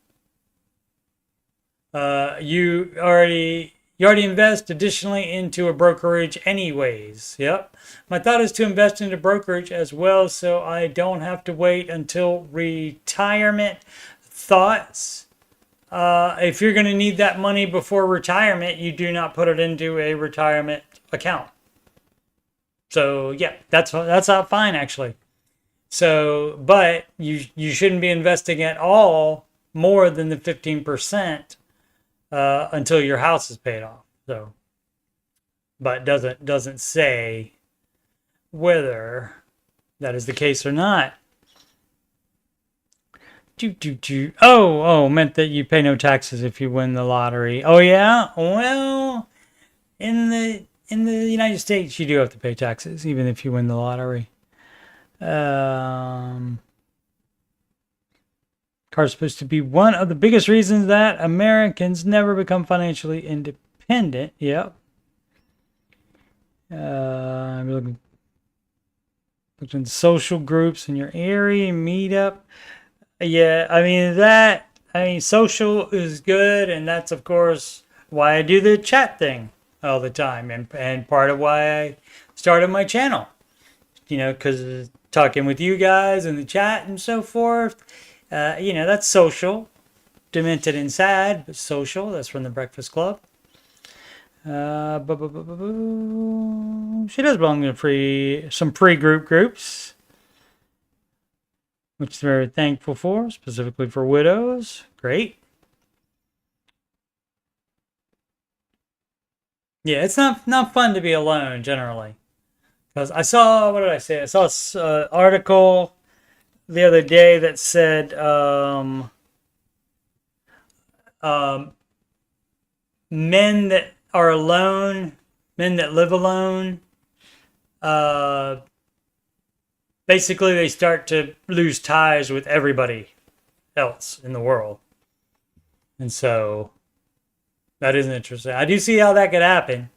A: You already invest additionally into a brokerage anyways. Yep. My thought is to invest into brokerage as well so I don't have to wait until retirement. Thoughts? If you're going to need that money before retirement, you do not put it into a retirement account. So yeah, that's fine actually. So, but you shouldn't be investing at all more than the 15% until your house is paid off. So, but doesn't say whether that is the case or not. Oh, meant that you pay no taxes if you win the lottery. Oh yeah. Well, in in the United States, you do have to pay taxes, even if you win the lottery. Cars supposed to be one of the biggest reasons that Americans never become financially independent. Yep. I'm looking in social groups in your area, meetup. Yeah, I mean, social is good, and that's of course why I do the chat thing all the time, and part of why I started my channel. You know, because talking with you guys in the chat and so forth. You know, that's social. Demented and sad, but social. That's from the Breakfast Club. She does belong to some pre-group groups, which is very thankful for, specifically for widows. Great. Yeah, it's not fun to be alone generally. Because I saw, what did I say? I saw an article the other day that said men that are alone, men that live alone, basically they start to lose ties with everybody else in the world. And so that is interesting. I do see how that could happen.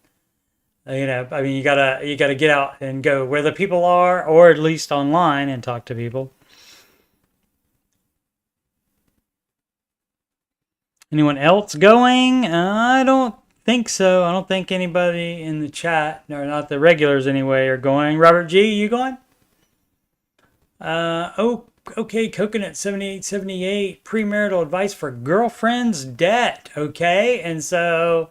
A: You know, I mean, you gotta get out and go where the people are, or at least online, and talk to people. Anyone else going? I don't think so. I don't think anybody in the chat, or not the regulars anyway, are going. Robert G, you going? Okay. Coconut 7878. Premarital advice for girlfriend's debt. Okay, and so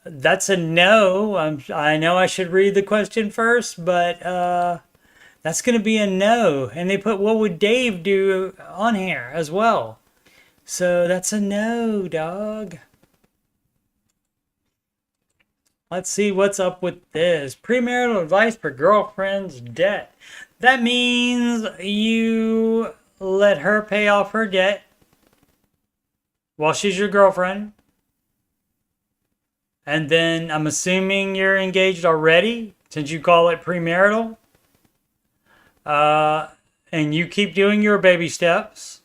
A: that's a no. I know I should read the question first, but that's going to be a no. And they put, what would Dave do on here as well? So that's a no, dog. Let's see what's up with this. Premarital advice for girlfriend's debt. That means you let her pay off her debt while she's your girlfriend. And then I'm assuming you're engaged already, since you call it premarital. And you keep doing your baby steps.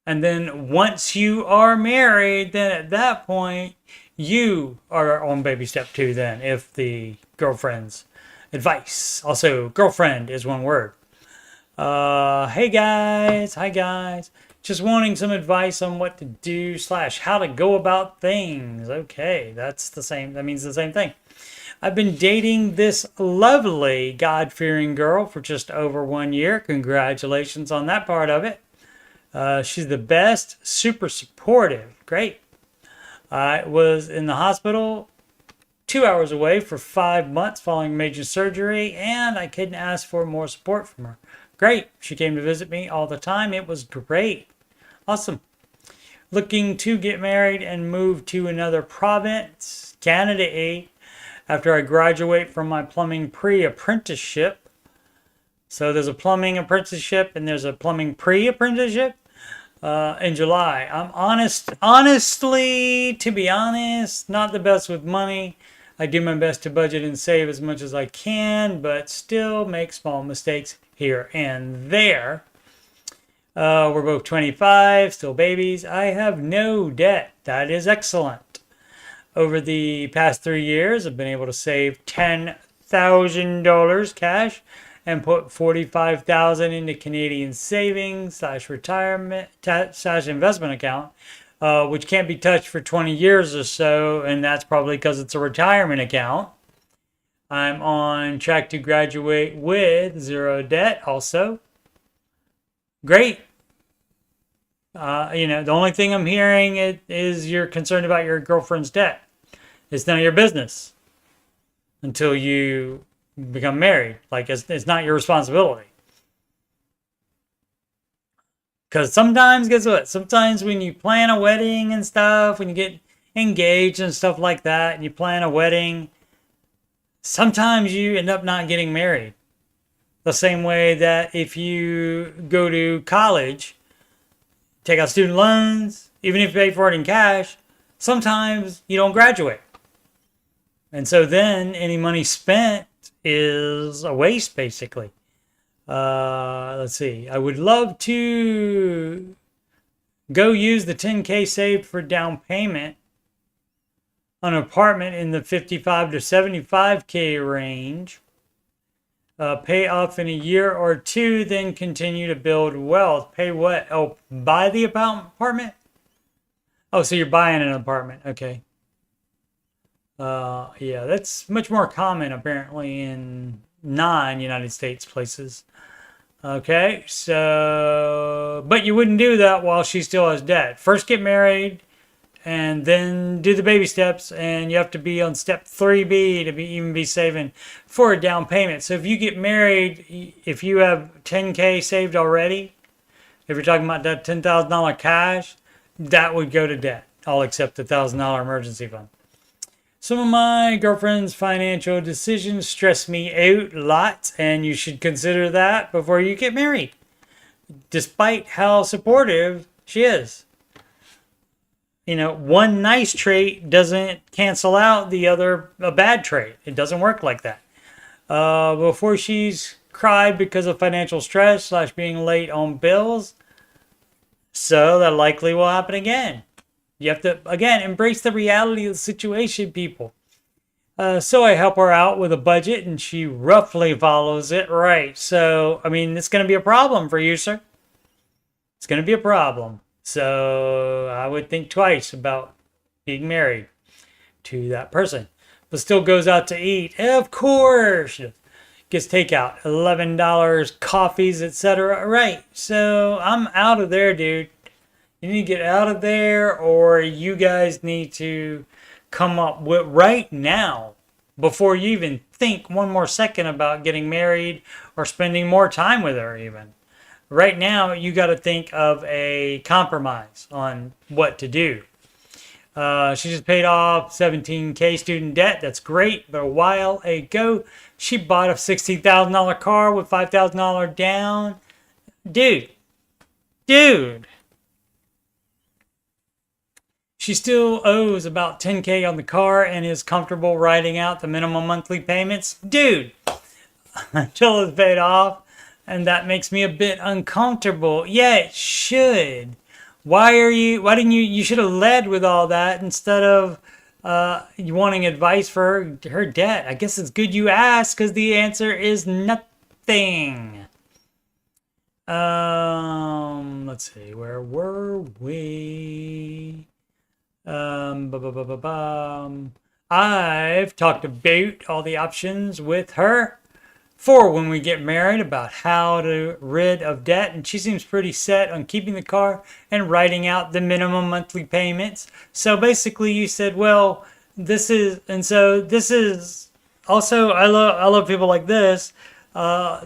A: And then once you are married, then at that point, you are on baby step 2 then, if the girlfriend's advice. Also, girlfriend is one word. Hey guys. Hi guys. Just wanting some advice on what to do / how to go about things. Okay, that's the same. That means the same thing. I've been dating this lovely God-fearing girl for just over 1 year. Congratulations on that part of it. She's the best, super supportive. Great. I was in the hospital 2 hours away for 5 months following major surgery, and I couldn't ask for more support from her. Great. She came to visit me all the time. It was great. Awesome. Looking to get married and move to another province, Canada, after I graduate from my plumbing pre-apprenticeship. So there's a plumbing apprenticeship and there's a plumbing pre-apprenticeship in July. I'm honestly, to be honest, not the best with money. I do my best to budget and save as much as I can, but still make small mistakes here and there. We're both 25, still babies. I have no debt. That is excellent. Over the past 3 years, I've been able to save $10,000 cash and put $45,000 into Canadian savings / retirement / investment account, which can't be touched for 20 years or so, and that's probably because it's a retirement account. I'm on track to graduate with 0 debt also. Great. You know, the only thing I'm hearing is you're concerned about your girlfriend's debt. It's none of your business until you become married. Like, it's not your responsibility. Because sometimes, guess what? Sometimes when you plan a wedding and stuff, when you get engaged and stuff like that, and you plan a wedding, sometimes you end up not getting married. The same way that if you go to college, take out student loans, even if you pay for it in cash, sometimes you don't graduate. And so then any money spent is a waste, basically. Let's see. I would love to go use the 10K saved for down payment on an apartment in the 55 to 75K range. Pay off in a year or two, then continue to build wealth. Pay what? Oh, buy the apartment? Oh, so you're buying an apartment. Okay. Yeah, that's much more common apparently in non-United States places. Okay, so, but you wouldn't do that while she still has debt. First get married and then do the baby steps, and you have to be on step 3B to even be saving for a down payment. So if you get married, if you have 10K saved already, if you're talking about that $10,000 cash, that would go to debt. I'll accept the $1,000 emergency fund. Some of my girlfriend's financial decisions stress me out lots, and you should consider that before you get married, despite how supportive she is. You know, one nice trait doesn't cancel out the other a bad trait. It doesn't work like that. Before she's cried because of financial stress / being late on bills, so that likely will happen again. You have to, again, embrace the reality of the situation, people. So I help her out with a budget, and she roughly follows it right. So, I mean, it's going to be a problem for you, sir. It's going to be a problem. So I would think twice about being married to that person. But still goes out to eat. Of course. Gets takeout. $11, coffees, etc. Right. So I'm out of there, dude. You need to get out of there, or you guys need to come up with right now, before you even think one more second about getting married or spending more time with her even. Right now, you got to think of a compromise on what to do. She just paid off 17K student debt. That's great. But a while ago, she bought a $16,000 car with $5,000 down. Dude. She still owes about 10K on the car and is comfortable writing out the minimum monthly payments. Dude, until it's paid off. And that makes me a bit uncomfortable. Yeah, it should. Why didn't you should have led with all that instead of you wanting advice for her debt. I guess it's good you asked, because the answer is nothing. Let's see, where were we? I've talked about all the options with her for when we get married about how to rid of debt, and she seems pretty set on keeping the car and writing out the minimum monthly payments. So basically you said, well, this is also, I love people like this.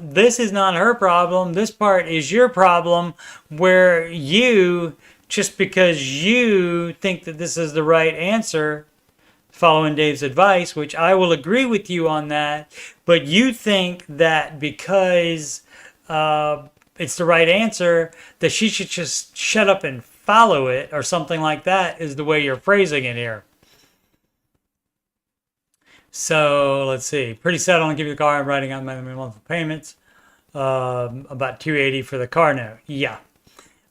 A: This is not her problem. This part is your problem, where you, just because you think that this is the right answer, following Dave's advice, which I will agree with you on that, but you think that because it's the right answer, that she should just shut up and follow it, or something like that, is the way you're phrasing it here. So let's see. Pretty set on giving the car and writing out my monthly payments. About $280 for the car note. Yeah.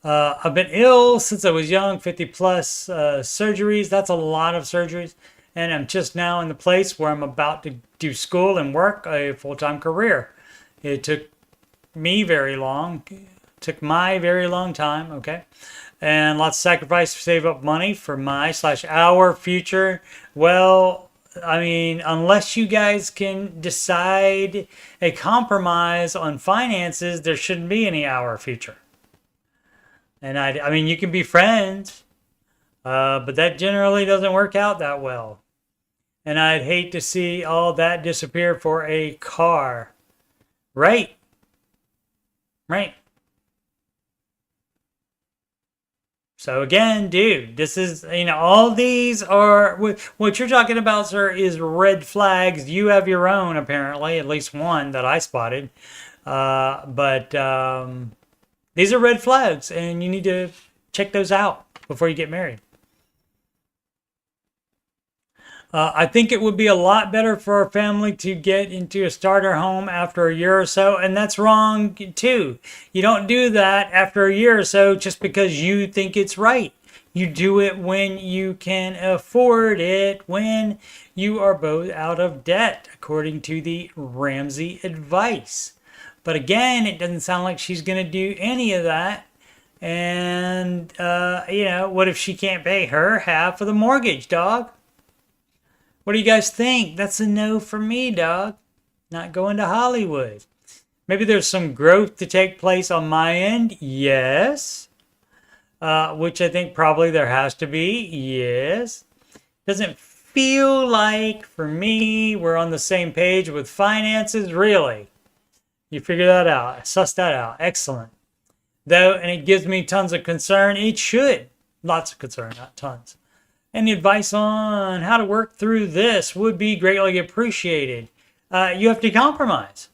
A: I've been ill since I was young, 50 plus surgeries. That's a lot of surgeries. And I'm just now in the place where I'm about to do school and work a full-time career. It took me very long. Took my very long time, okay? And lots of sacrifice to save up money for my / our future. Well, I mean, unless you guys can decide a compromise on finances, there shouldn't be any our future. And I mean, you can be friends, but that generally doesn't work out that well. And I'd hate to see all that disappear for a car. Right. So again, dude, this is, all these are, what you're talking about, sir, is red flags. You have your own, apparently, at least one that I spotted. But these are red flags, and you need to check those out before you get married. I think it would be a lot better for our family to get into a starter home after a year or so, and that's wrong too. You don't do that after a year or so just because you think it's right. You do it when you can afford it, when you are both out of debt, according to the Ramsey advice. But again, it doesn't sound like she's going to do any of that. And, what if she can't pay her half of the mortgage, dog? What do you guys think? That's a no for me, dog. Not going to Hollywood. Maybe there's some growth to take place on my end. Yes. Which I think probably there has to be. Yes. Doesn't feel like, for me, we're on the same page with finances. Really? You figure that out. Suss that out. Excellent. Though, and it gives me tons of concern. It should. Lots of concern, not tons. Any advice on how to work through this would be greatly appreciated. You have to compromise.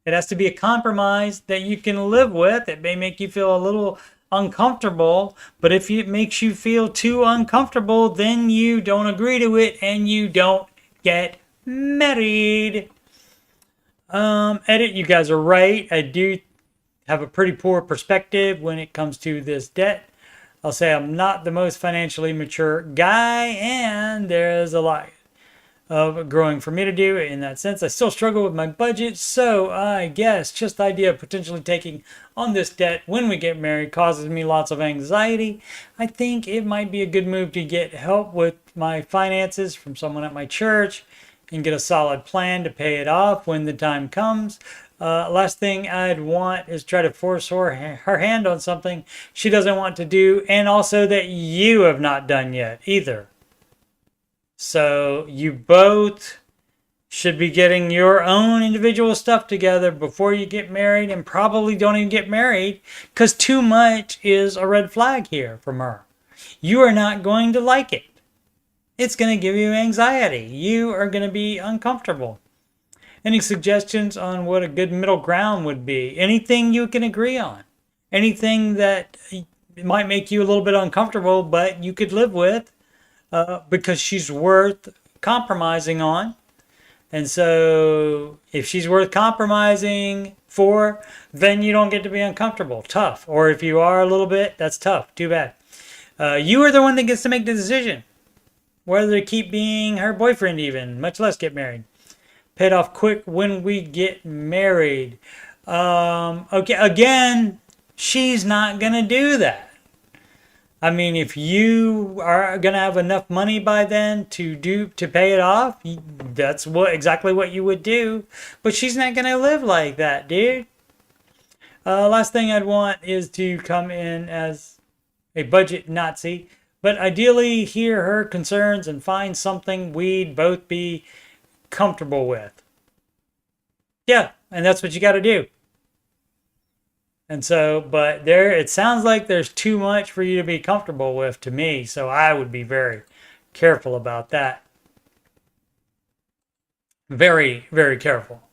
A: It has to be a compromise that you can live with. It may make you feel a little uncomfortable, but if it makes you feel too uncomfortable, then you don't agree to it and you don't get married. Edit, you guys are right. I do have a pretty poor perspective when it comes to this debt. I'll say I'm not the most financially mature guy, and there's a lot of growing for me to do in that sense. I still struggle with my budget, so I guess just the idea of potentially taking on this debt when we get married causes me lots of anxiety. I think it might be a good move to get help with my finances from someone at my church and get a solid plan to pay it off when the time comes. Last thing I'd want is try to force her hand on something she doesn't want to do, and also that you have not done yet either. So you both should be getting your own individual stuff together before you get married, and probably don't even get married, because too much is a red flag here from her. You are not going to like it. It's going to give you anxiety. You are going to be uncomfortable. Any suggestions on what a good middle ground would be? Anything you can agree on. Anything that might make you a little bit uncomfortable, but you could live with because she's worth compromising on. And so if she's worth compromising for, then you don't get to be uncomfortable. Tough. Or if you are a little bit, that's tough. Too bad. You are the one that gets to make the decision. Whether to keep being her boyfriend even, much less get married. Paid off quick when we get married. Okay, again, she's not going to do that. I mean, if you are going to have enough money by then to pay it off, that's exactly what you would do. But she's not going to live like that, dude. Last thing I'd want is to come in as a budget Nazi. But ideally, hear her concerns and find something we'd both be comfortable with. Yeah, and that's what you got to do. And so, but it sounds like there's too much for you to be comfortable with to me, so I would be very careful about that. Very, very careful.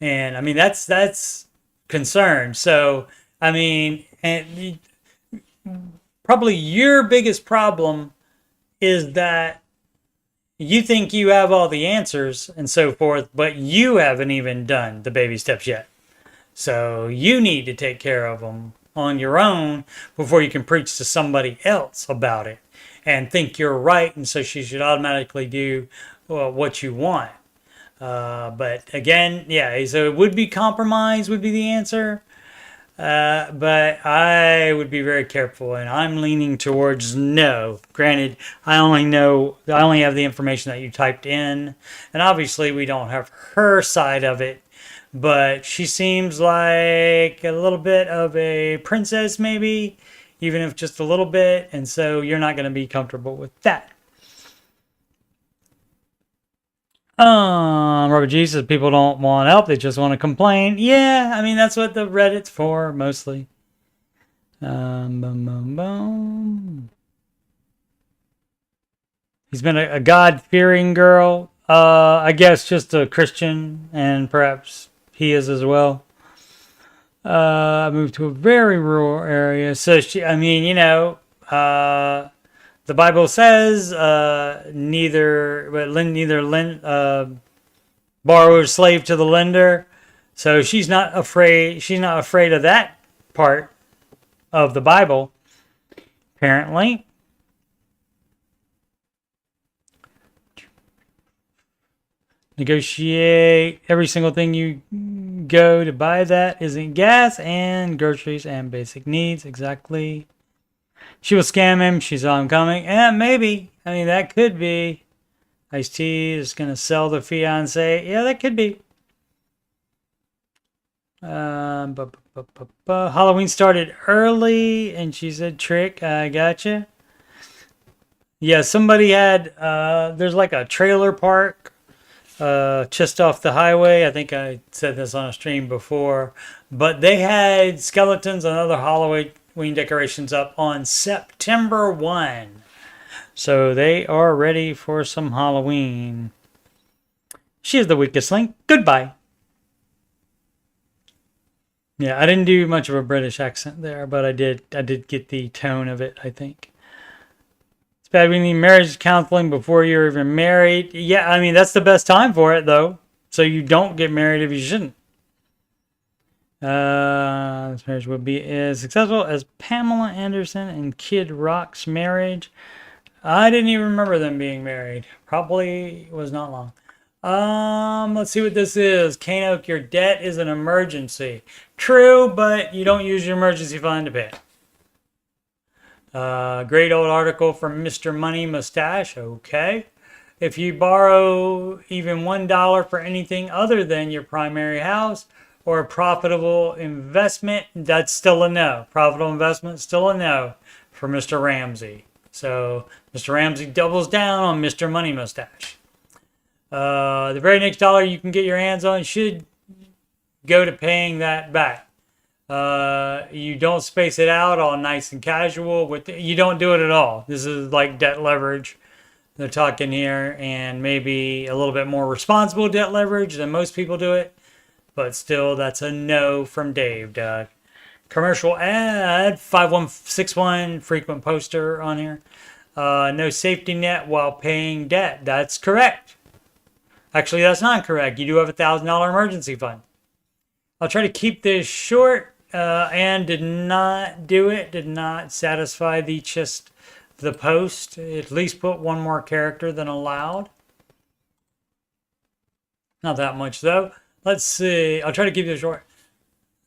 A: And I mean, that's concern. So, I mean, and probably your biggest problem is that you think you have all the answers and so forth, but you haven't even done the baby steps yet. So you need to take care of them on your own before you can preach to somebody else about it and think you're right, and so she should automatically do what you want. But again, yeah, so it would be compromise would be the answer. But I would be very careful, and I'm leaning towards no. Granted, I only have the information that you typed in, and obviously we don't have her side of it, but she seems like a little bit of a princess, maybe, even if just a little bit, and so you're not going to be comfortable with that. Robert G says people don't want help, they just want to complain. Yeah, I mean, that's what the Reddit's for, mostly. Boom, boom, boom. He's been a God-fearing girl. I guess just a Christian, and perhaps he is as well. I moved to a very rural area. So, the the Bible says neither borrower is slave to the lender. So she's not afraid. She's not afraid of that part of the Bible, apparently. Negotiate every single thing you go to buy that isn't gas and groceries and basic needs. Exactly. She will scam him. She saw him coming. And maybe. I mean, that could be. Ice-T is going to sell the fiance. Yeah, that could be. Halloween started early, and she said, trick, I gotcha. Yeah, somebody had, there's like a trailer park just off the highway. I think I said this on a stream before, but they had skeletons and other Halloween decorations up on September 1. So they are ready for some Halloween. She is the weakest link. Goodbye. Yeah, I didn't do much of a British accent there, but I did get the tone of it, I think. It's bad we need marriage counseling before you're even married. Yeah, I mean, that's the best time for it, though. So you don't get married if you shouldn't. This marriage would be as successful as Pamela Anderson and Kid Rock's marriage. I didn't even remember them being married. Probably was not long. Let's see what this is. Kano, your debt is an emergency. True, but you don't use your emergency fund to pay it. Great old article from Mr. Money Mustache. Okay. If you borrow even $1 for anything other than your primary house or a profitable investment, that's still a no. Profitable investment, still a no for Mr. Ramsey. So Mr. Ramsey doubles down on Mr. Money Mustache. The very next dollar you can get your hands on should go to paying that back. You don't space it out all nice and casual. You don't do it at all. This is like debt leverage they're talking here, and maybe a little bit more responsible debt leverage than most people do it. But still, that's a no from Dave, Doug. Commercial ad, 5161, frequent poster on here. No safety net while paying debt. That's correct. Actually, that's not correct. You do have a $1,000 emergency fund. I'll try to keep this short, and did not satisfy the post. At least put one more character than allowed. Not that much, though. Let's see. I'll try to keep this short.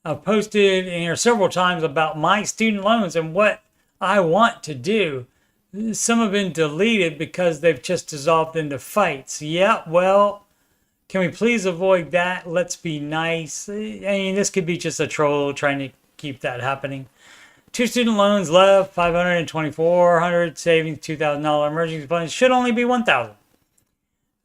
A: I've posted in here several times about my student loans and what I want to do. Some have been deleted because they've just dissolved into fights. Yeah, well, can we please avoid that? Let's be nice. I mean, this could be just a troll trying to keep that happening. 2 student loans left, $500 and $2,400 savings, $2,000 emergency funds. Should only be $1,000.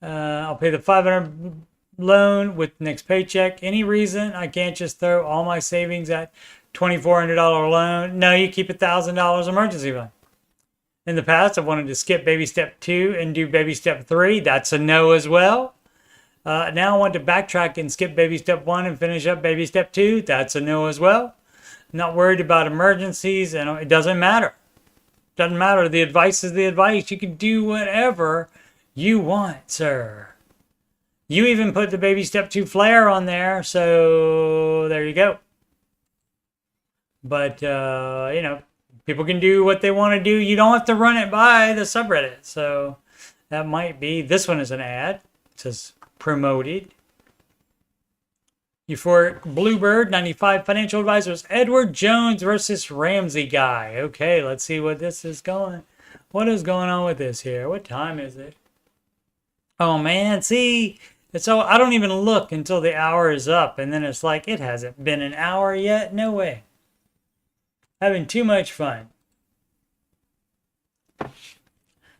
A: I'll pay the $500 loan with next paycheck. Any reason I can't just throw all my savings at $2,400 loan? No, you keep $1,000 emergency fund. In the past, I've wanted to skip baby step 2 and do baby step 3. That's a no as well. Now I want to backtrack and skip baby step 1 and finish up baby step 2. That's a no as well. Not worried about emergencies, and it doesn't matter. Doesn't matter. The advice is the advice. You can do whatever you want, sir. You even put the baby step 2 flare on there, so there you go. But, people can do what they want to do. You don't have to run it by the subreddit. So that might be, this one is an ad. It says promoted. Euphoric Bluebird, 95 financial advisors. Edward Jones versus Ramsey guy. Okay, let's see what this is going. What is going on with this here? What time is it? Oh man, see, it's so I don't even look until the hour is up, and then it's like it hasn't been an hour yet. No way. Having too much fun.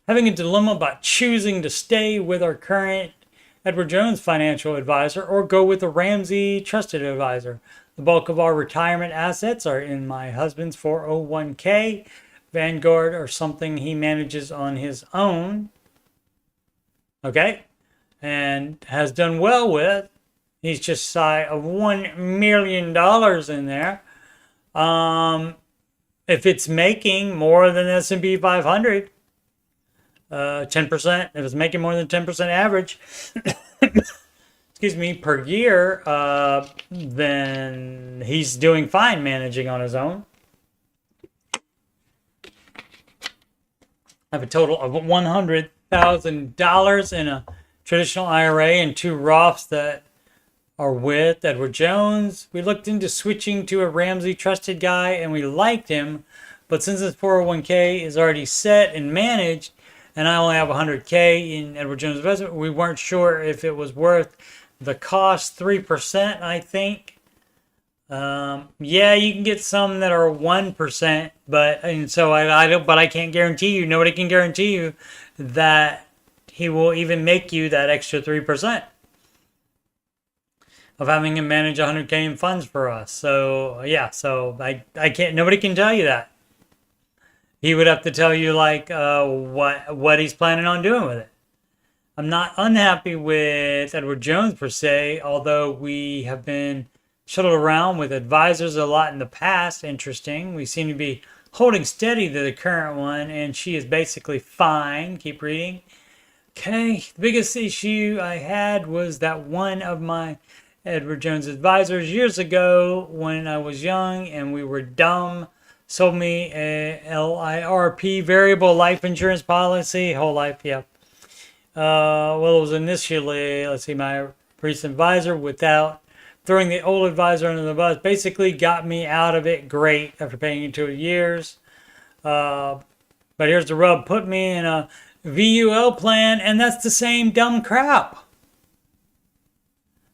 A: Having a dilemma about choosing to stay with our current Edward Jones financial advisor or go with a Ramsey trusted advisor. The bulk of our retirement assets are in my husband's 401k, Vanguard, or something he manages on his own. Okay. And has done well with. He's just shy of $1 million in there. If it's making more than S&P 500, 10%. If it's making more than 10% average, excuse me, per year, then he's doing fine managing on his own. I have a total of $100,000 in a traditional IRA and 2 Roths that are with Edward Jones. We looked into switching to a Ramsey trusted guy and we liked him, but since his 401k is already set and managed and I only have 100k in Edward Jones investment, we weren't sure if it was worth the cost. 3%, I think. Yeah, you can get some that are 1%, but I can't guarantee you. Nobody can guarantee you that he will even make you that extra 3% of having him manage 100k in funds for us. So yeah, so I can't. Nobody can tell you that. He would have to tell you like what he's planning on doing with it. I'm not unhappy with Edward Jones per se, although we have been shuttled around with advisors a lot in the past. Interesting. We seem to be holding steady to the current one, and she is basically fine. Keep reading. Okay, the biggest issue I had was that one of my Edward Jones advisors years ago when I was young and we were dumb sold me a LIRP, variable life insurance policy, whole life, yeah. Well, it was initially, let's see, my recent advisor without throwing the old advisor under the bus, basically got me out of it great after paying 2 years. But here's the rub, put me in a VUL plan, and that's the same dumb crap.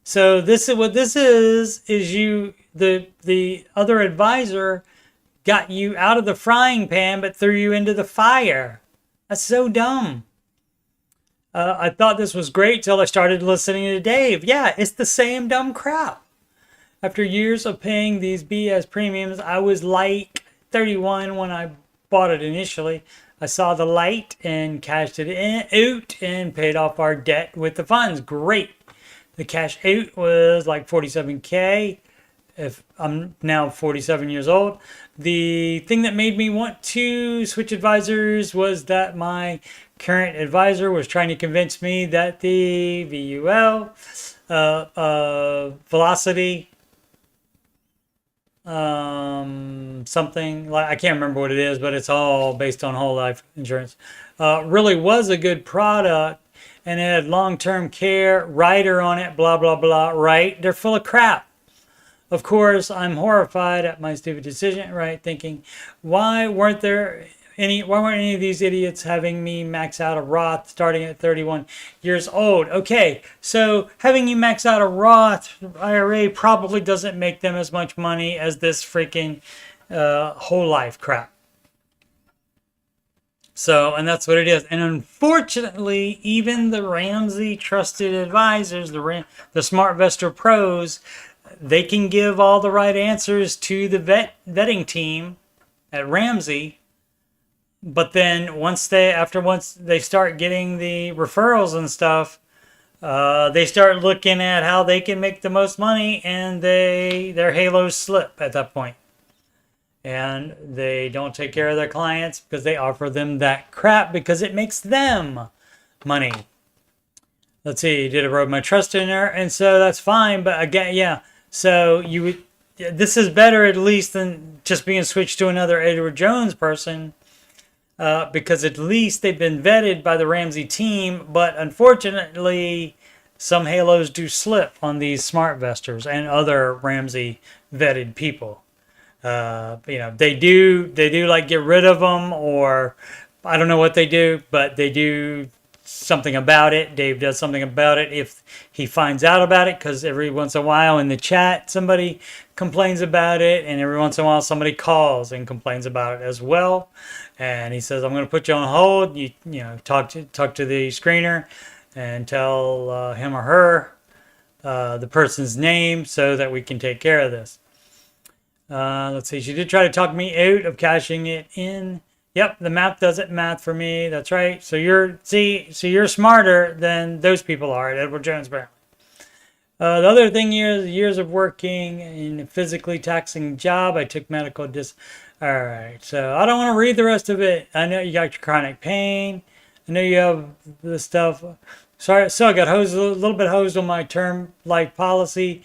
A: So this is what this is you, the other advisor got you out of the frying pan, but threw you into the fire. That's so dumb. I thought this was great till I started listening to Dave. Yeah, it's the same dumb crap. After years of paying these BS premiums, I was like 31 when I bought it initially. I saw the light and cashed it out and paid off our debt with the funds. Great. The cash out was like 47K. If I'm now 47 years old. The thing that made me want to switch advisors was that my current advisor was trying to convince me that the VUL velocity something like, I can't remember what it is, but it's all based on whole life insurance, really was a good product, and it had long-term care rider on it, blah blah blah. Right, they're full of crap. Of course, I'm horrified at my stupid decision, right? Thinking, why weren't any of these idiots having me max out a Roth starting at 31 years old? Okay, so having you max out a Roth IRA probably doesn't make them as much money as this freaking whole life crap. So, and that's what it is. And unfortunately, even the Ramsey trusted advisors, the SmartVestor Pros, they can give all the right answers to the vetting team at Ramsey, but then once they start getting the referrals and stuff, they start looking at how they can make the most money, and their halos slip at that point, and they don't take care of their clients because they offer them that crap because it makes them money. Let's see, did I wrote my trust in there, and so that's fine. But again, yeah. So this is better at least than just being switched to another Edward Jones person, because at least they've been vetted by the Ramsey team. But unfortunately, some halos do slip on these SmartVestors and other Ramsey vetted people. They do like get rid of them, or I don't know what they do, but they do something about it. Dave does something about it if he finds out about it, because every once in a while in the chat somebody complains about it, and every once in a while somebody calls and complains about it as well. And he says, I'm going to put you on hold. You talk to the screener and tell him or her the person's name so that we can take care of this. Let's see, she did try to talk me out of cashing it in. Yep, the math doesn't math for me. That's right. So you're smarter than those people are at Edward Jones apparently. The other thing is years of working in a physically taxing job. I took medical All right, so I don't want to read the rest of it. I know you got your chronic pain. I know you have this stuff. Sorry, so I got hosed, a little bit hosed on my term life policy,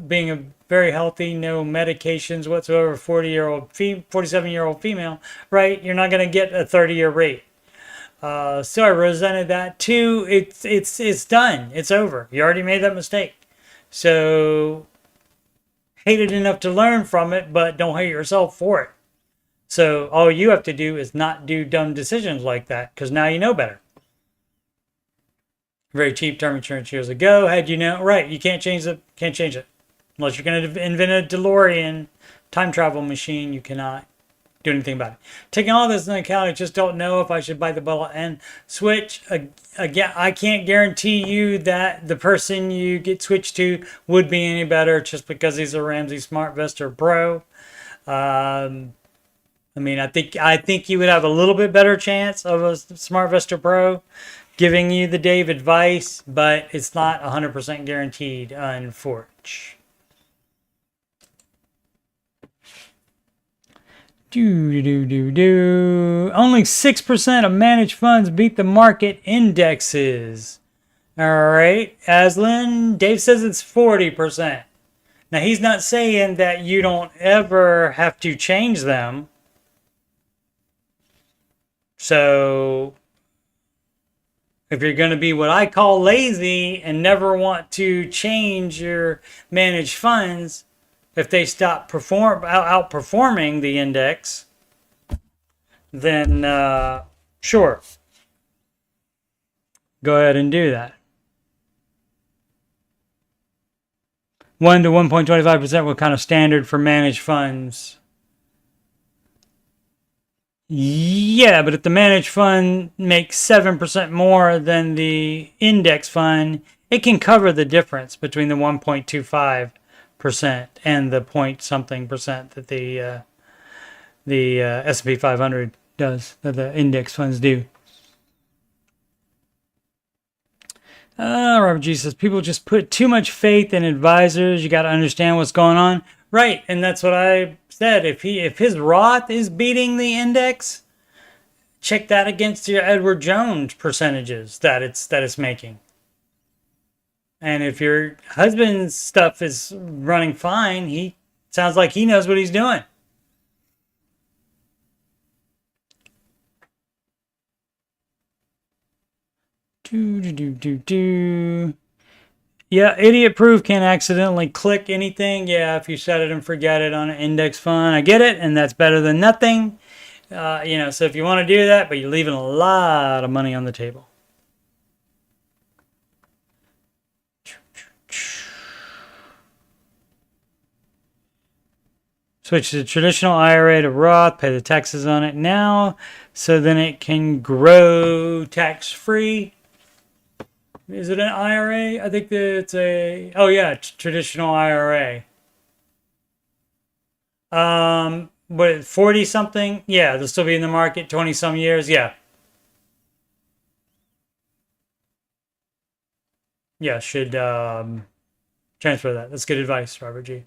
A: being a very healthy, no medications whatsoever, 47-year-old female, right? You're not going to get a 30-year rate. So I resented that too. It's done. It's over. You already made that mistake. So hate it enough to learn from it, but don't hate yourself for it. So all you have to do is not do dumb decisions like that, because now you know better. Very cheap term insurance years ago. Had you know, right? You can't change it. Can't change it unless you're going to invent a DeLorean time travel machine. You cannot do anything about it. Taking all this into account, I just don't know if I should bite the bullet and switch. Again, I can't guarantee you that the person you get switched to would be any better just because he's a Ramsey SmartVestor Pro. I mean, I think you would have a little bit better chance of a SmartVestor Pro giving you the Dave advice, but it's not 100% guaranteed, unfortunately. Only 6% of managed funds beat the market indexes. All right, Aslan, Dave says it's 40%. Now, he's not saying that you don't ever have to change them. So, if you're going to be what I call lazy and never want to change your managed funds, if they stop outperforming the index, then sure, go ahead and do that. 1 to 1.25% were kind of standard for managed funds. Yeah, but if the managed fund makes 7% more than the index fund, it can cover the difference between the 1.25% and the point something percent that the S&P 500 does, that the index funds do. Robert G says people just put too much faith in advisors. You got to understand what's going on. Right, and that's what I said. If his Roth is beating the index, check that against your Edward Jones percentages that it's making. And if your husband's stuff is running fine, he sounds like he knows what he's doing. Yeah, idiot proof can't accidentally click anything. Yeah, if you set it and forget it on an index fund, I get it, and that's better than nothing. So if you want to do that, but you're leaving a lot of money on the table. Switch to traditional IRA to Roth, pay the taxes on it now, so then it can grow tax-free. Is it an IRA? I think that it's traditional IRA. What, 40 something? Yeah, they'll still be in the market 20 some years. Yeah. Yeah, should transfer that. That's good advice, Robert G.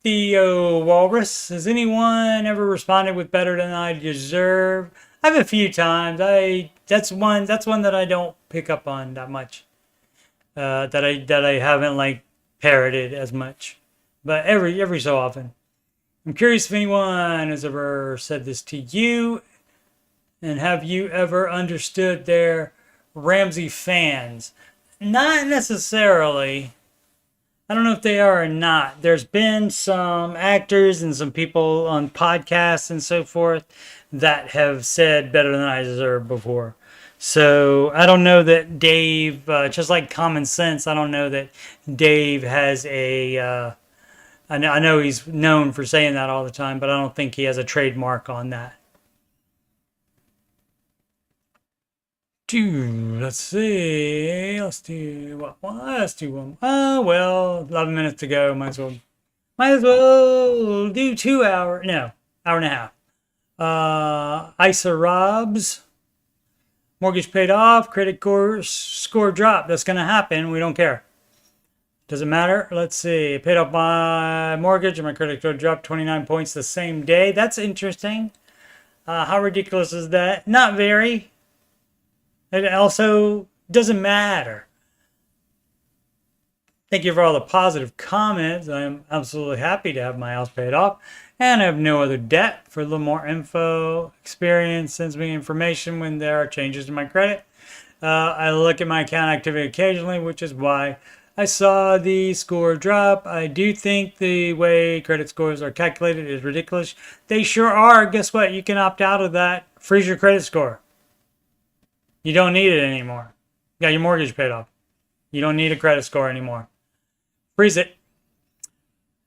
A: Theo Walrus, has anyone ever responded with better than I deserve? I have a few times. That's one that I don't pick up on that much. That I haven't parroted as much. But every so often. I'm curious if anyone has ever said this to you, and have you ever understood their Ramsey fans? Not necessarily. I don't know if they are or not. There's been some actors and some people on podcasts and so forth that have said better than I deserve before. So I don't know that Dave, just like common sense, I don't know that Dave has I know he's known for saying that all the time, but I don't think he has a trademark on that. Let's see. Let's do what? Let's do one. Oh well, 11 minutes to go. Might as well do 2 hours. No, hour and a half. Isa Robs. Mortgage paid off. Credit score dropped. That's gonna happen. We don't care. Doesn't matter. Let's see. Paid off my mortgage and my credit score dropped 29 points the same day. That's interesting. How ridiculous is that? Not very. It also doesn't matter. Thank you for all the positive comments. I'm absolutely happy to have my house paid off and I have no other debt. For a little more info, experience sends me information when there are changes in my credit. I look at my account activity occasionally, which is why I saw the score drop. I do think the way credit scores are calculated is ridiculous. They sure are. Guess what? You can opt out of that. Freeze your credit score. You don't need it anymore. You got your mortgage paid off. You don't need a credit score anymore. Freeze it.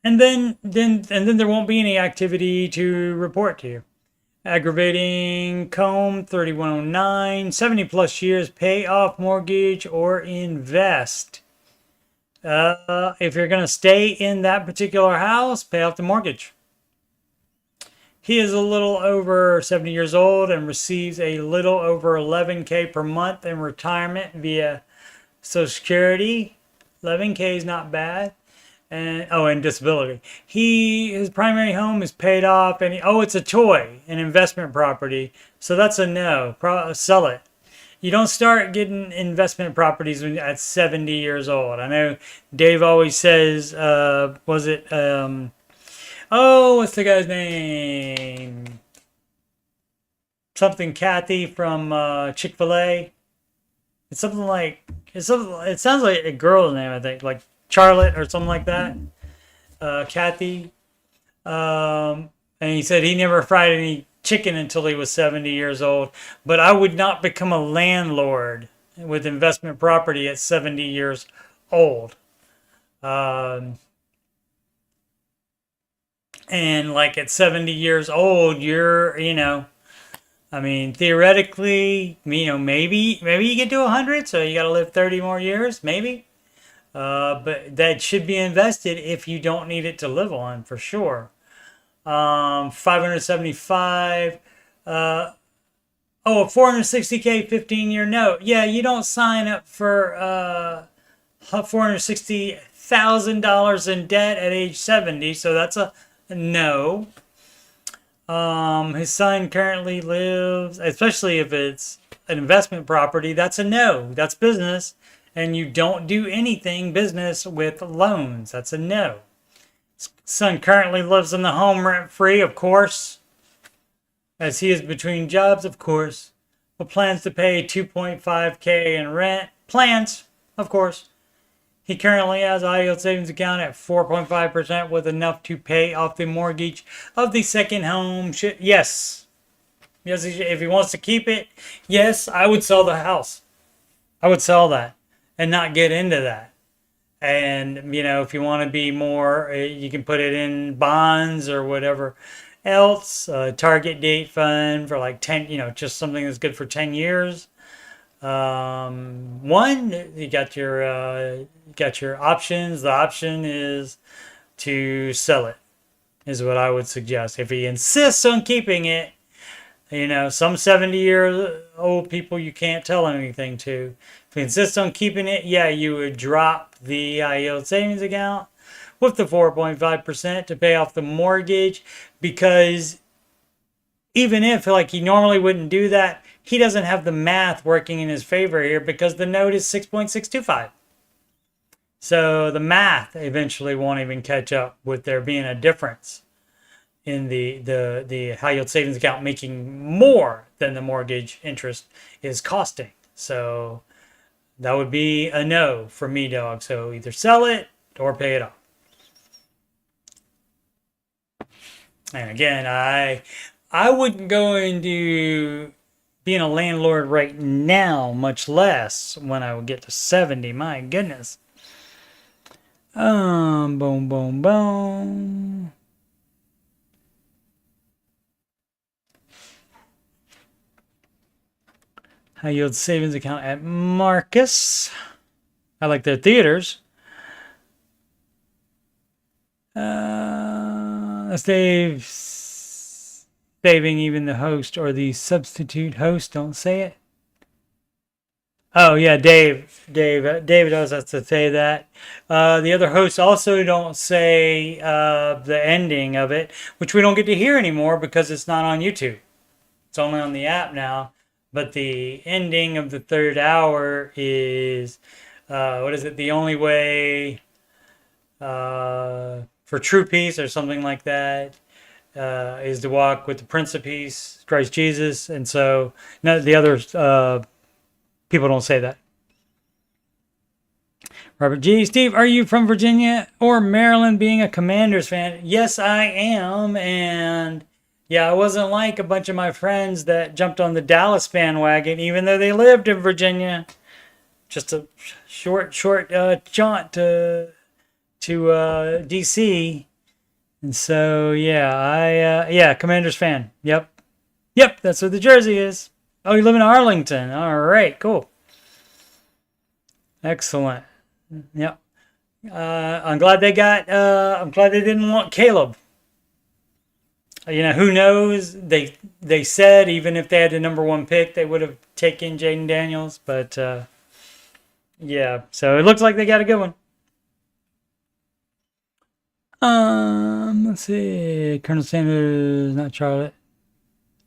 A: And then there won't be any activity to report to you. Aggravating comb 3109, 70 plus years, pay off mortgage or invest. If you're going to stay in that particular house, pay off the mortgage. He is a little over 70 years old and receives a little over $11K per month in retirement via Social Security. 11K is not bad. And disability. His primary home is paid off, and it's a toy, an investment property. So that's a no. Sell it. You don't start getting investment properties at 70 years old. I know Dave always says, what's the guy's name? Something Kathy from Chick-fil-A. It sounds like a girl's name, I think, like Charlotte or something like that. Kathy. And he said he never fried any chicken until he was 70 years old. But I would not become a landlord with investment property at 70 years old. And like at 70 years old, theoretically, maybe you get to 100, so you got to live 30 more years, maybe. But that should be invested if you don't need it to live on, for sure. 575. A 460K 15-year note. Yeah, you don't sign up for $460,000 in debt at age 70, so that's a no. His son currently lives, especially if it's an investment property, that's a no. That's business. And you don't do anything business with loans. That's a no. Son currently lives in the home rent-free, of course, as he is between jobs, of course, but plans to pay $2.5K in rent. Plans, of course. He currently has a high-yield savings account at 4.5% with enough to pay off the mortgage of the second home. Yes. Yes, if he wants to keep it, yes, I would sell the house. I would sell that. And not get into that. And, if you want to be more, you can put it in bonds or whatever else. Target date fund for like 10, just something that's good for 10 years. You got your options. The option is to sell it, is what I would suggest. If he insists on keeping it, some 70-year-old people you can't tell anything to. If you insist on keeping it, you would drop the high yield savings account with the 4.5% to pay off the mortgage, because even if he normally wouldn't do that, he doesn't have the math working in his favor here because the note is 6.625. So the math eventually won't even catch up with there being a difference in the high yield savings account making more than the mortgage interest is costing. So that would be a no for me, dog. So either sell it or pay it off. And again, I wouldn't go into being a landlord right now, much less when I would get to 70. My goodness. Boom, boom, boom. High yield savings account at Marcus. I like their theaters. That's Dave saving even the host or the substitute host. Don't say it. Oh yeah, Dave does have to say that. The other hosts also don't say the ending of it, which we don't get to hear anymore because it's not on YouTube. It's only on the app now. But the ending of the third hour is, what is it? The only way for true peace or something like that is to walk with the Prince of Peace, Christ Jesus. And so none of the other people don't say that. Robert G. Steve, are you from Virginia or Maryland being a Commanders fan? Yes, I am. And yeah, I wasn't like a bunch of my friends that jumped on the Dallas bandwagon, even though they lived in Virginia. Just a short jaunt to DC. And so, yeah, Commanders fan. Yep, that's what the jersey is. Oh, you live in Arlington. All right, cool. Excellent. Yep. I'm glad they didn't want Caleb. Who knows? They said even if they had the number 1 pick, they would have taken Jaden Daniels. But, yeah, so it looks like they got a good one. Let's see. Colonel Sanders, not Charlotte.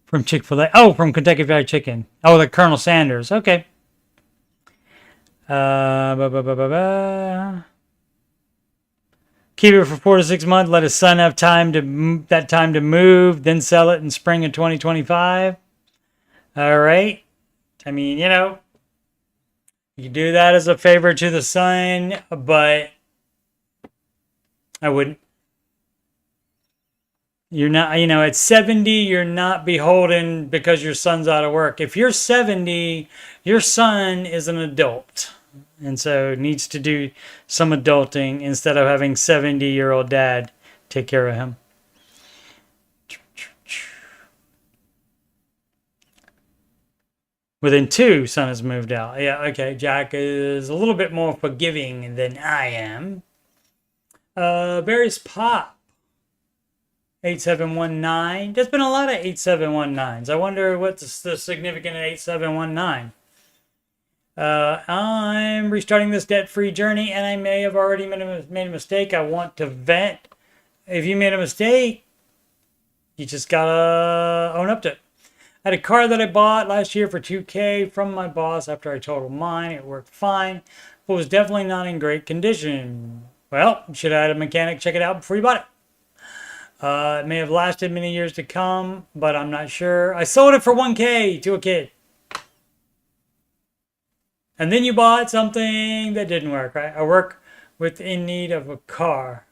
A: From Chick-fil-A. Oh, from Kentucky Fried Chicken. Oh, the Colonel Sanders. Okay. Keep it for 4 to 6 months. Let his son have time to move, then sell it in spring of 2025. All right. I mean, you do that as a favor to the son, but I wouldn't. You're not, at 70, you're not beholden because your son's out of work. If you're 70, your son is an adult. And so needs to do some adulting instead of having 70-year-old dad take care of him. Within 2, son has moved out. Yeah, okay. Jack is a little bit more forgiving than I am. Barry's Pop. 8719. There's been a lot of 8719s. I wonder what's the significant of 8719. I'm restarting this debt-free journey, and I may have already made a mistake. I want to vent. If you made a mistake, you just gotta own up to it. I had a car that I bought last year for $2,000 from my boss after I totaled mine. It worked fine, but was definitely not in great condition. Well, you should have had a mechanic check it out before you bought it. It may have lasted many years to come, but I'm not sure. I sold it for $1,000 to a kid. And then you bought something that didn't work, right? I work with in need of a car.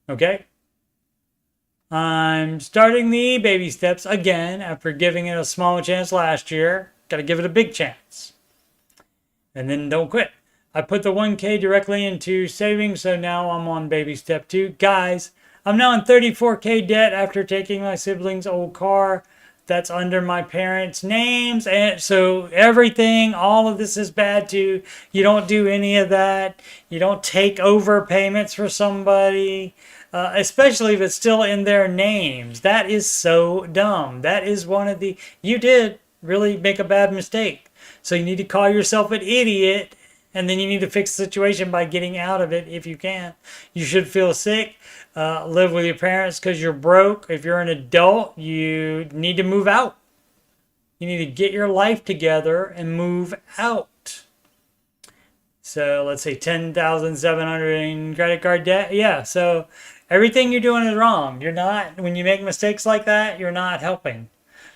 A: Okay? I'm starting the baby steps again after giving it a small chance last year. Got to give it a big chance. And then don't quit. I put the $1,000 directly into savings, so now I'm on baby step 2. Guys, I'm now in $34,000 debt after taking my siblings' old car that's under my parents' names. And so everything, all of this is bad too. You don't do any of that. You don't take over payments for somebody, especially if it's still in their names. That is so dumb. That is you did really make a bad mistake. So you need to call yourself an idiot, and then you need to fix the situation by getting out of it if you can. You should feel sick. Live with your parents because you're broke. If you're an adult, you need to move out. You need to get your life together and move out. So let's say $10,700 in credit card debt. Yeah, so everything you're doing is wrong. When you make mistakes like that, you're not helping.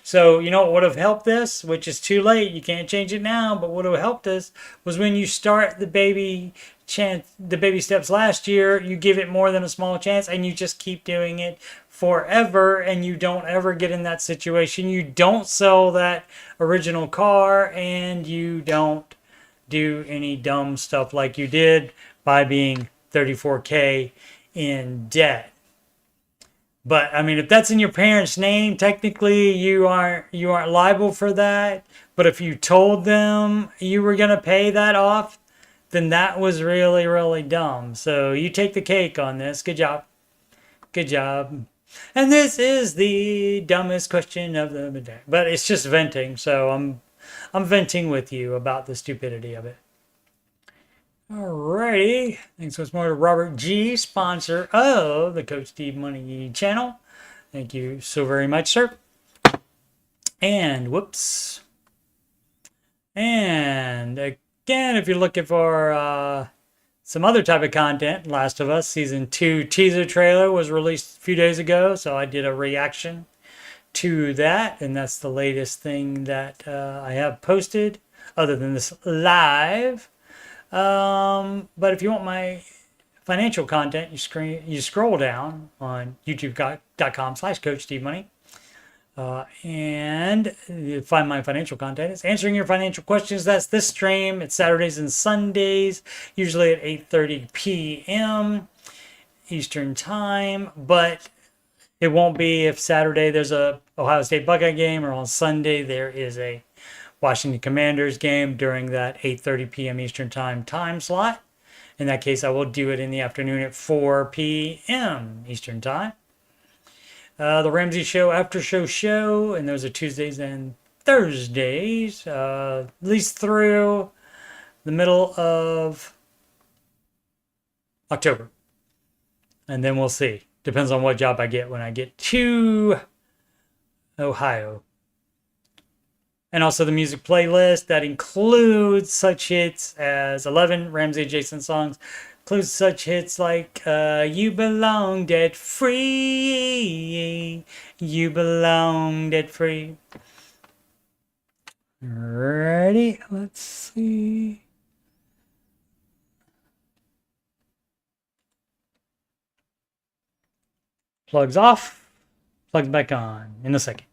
A: So, what would have helped this, which is too late, you can't change it now, but what would have helped us was when you start the baby steps last year, you give it more than a small chance and you just keep doing it forever and you don't ever get in that situation. You don't sell that original car and you don't do any dumb stuff like you did by being $34,000 in debt. But I mean, if that's in your parents' name, technically you aren't liable for that. But if you told them you were gonna pay that off, then that was really, really dumb. So you take the cake on this. Good job. Good job. And this is the dumbest question of the day. But it's just venting, so I'm venting with you about the stupidity of it. Alrighty. Thanks once more to Robert G, sponsor of the Coach Steve Money channel. Thank you so very much, sir. And whoops. And again, if you're looking for some other type of content, Last of Us Season 2 teaser trailer was released a few days ago, so I did a reaction to that, and that's the latest thing that I have posted other than this live. But if you want my financial content, you scroll down on youtube.com/coachstevemoney. And you find my financial content. It's answering your financial questions. That's this stream. It's Saturdays and Sundays, usually at 8:30 p.m. Eastern time. But it won't be if Saturday there's a Ohio State Buckeye game, or on Sunday there is a Washington Commanders game during that 8:30 p.m. Eastern time slot. In that case, I will do it in the afternoon at 4 p.m. Eastern time. The Ramsey Show After Show, and those are Tuesdays and Thursdays, at least through the middle of October. And then we'll see. Depends on what job I get when I get to Ohio. And also the music playlist that includes such hits as 11 Ramsey adjacent songs. Includes such hits like You Belong Debt Free. You Belong Debt Free. Ready? Let's see. Plugs off. Plugs back on in a second.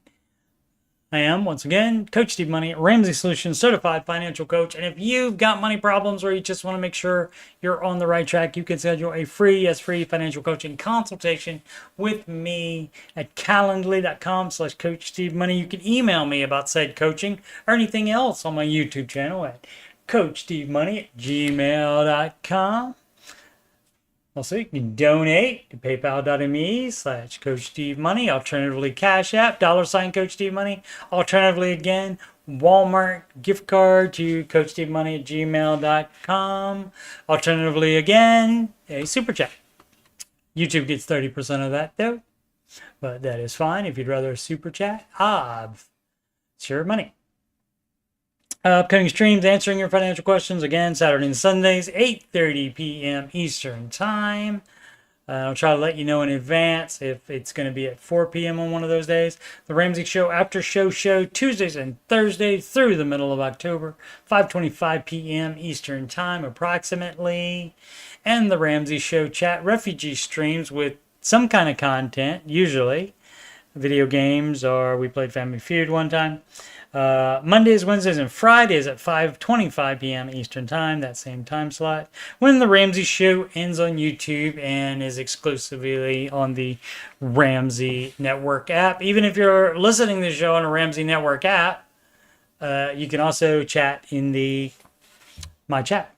A: I am, once again, Coach Steve Money, Ramsey Solutions Certified Financial Coach. And if you've got money problems or you just want to make sure you're on the right track, you can schedule a free financial coaching consultation with me at calendly.com/Coach Steve Money. You can email me about said coaching or anything else on my YouTube channel at CoachSteveMoney@gmail.com. Also, you can donate to paypal.me/Coach Steve Money. Alternatively, Cash App, $Coach Steve Money. Alternatively, again, Walmart gift card to CoachSteveMoney@gmail.com. Alternatively, again, a super chat. YouTube gets 30% of that, though. But that is fine. If you'd rather a super chat, it's your money. Upcoming streams answering your financial questions, again, Saturday and Sundays, 8:30 p.m. Eastern Time. I'll try to let you know in advance if it's going to be at 4 p.m. on one of those days. The Ramsey Show After Show, Tuesdays and Thursdays through the middle of October, 5:25 p.m. Eastern Time approximately. And the Ramsey Show Chat Refugee streams with some kind of content, usually. Video games, or we played Family Feud one time. Mondays, Wednesdays, and Fridays at 5:25 p.m. Eastern Time, that same time slot, when the Ramsey Show ends on YouTube and is exclusively on the Ramsey Network app. Even if you're listening to the show on a Ramsey Network app, you can also chat in my chat.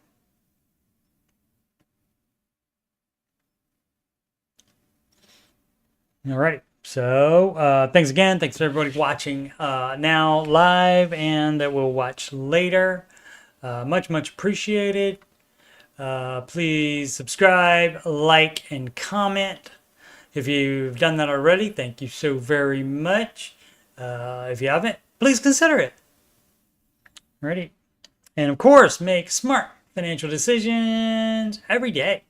A: All right. So thanks again. Thanks for everybody watching now live and that will watch later. Much appreciated. Please subscribe, like, and comment. If you've done that already, thank you so very much. If you haven't, please consider it. Ready? And of course, make smart financial decisions every day.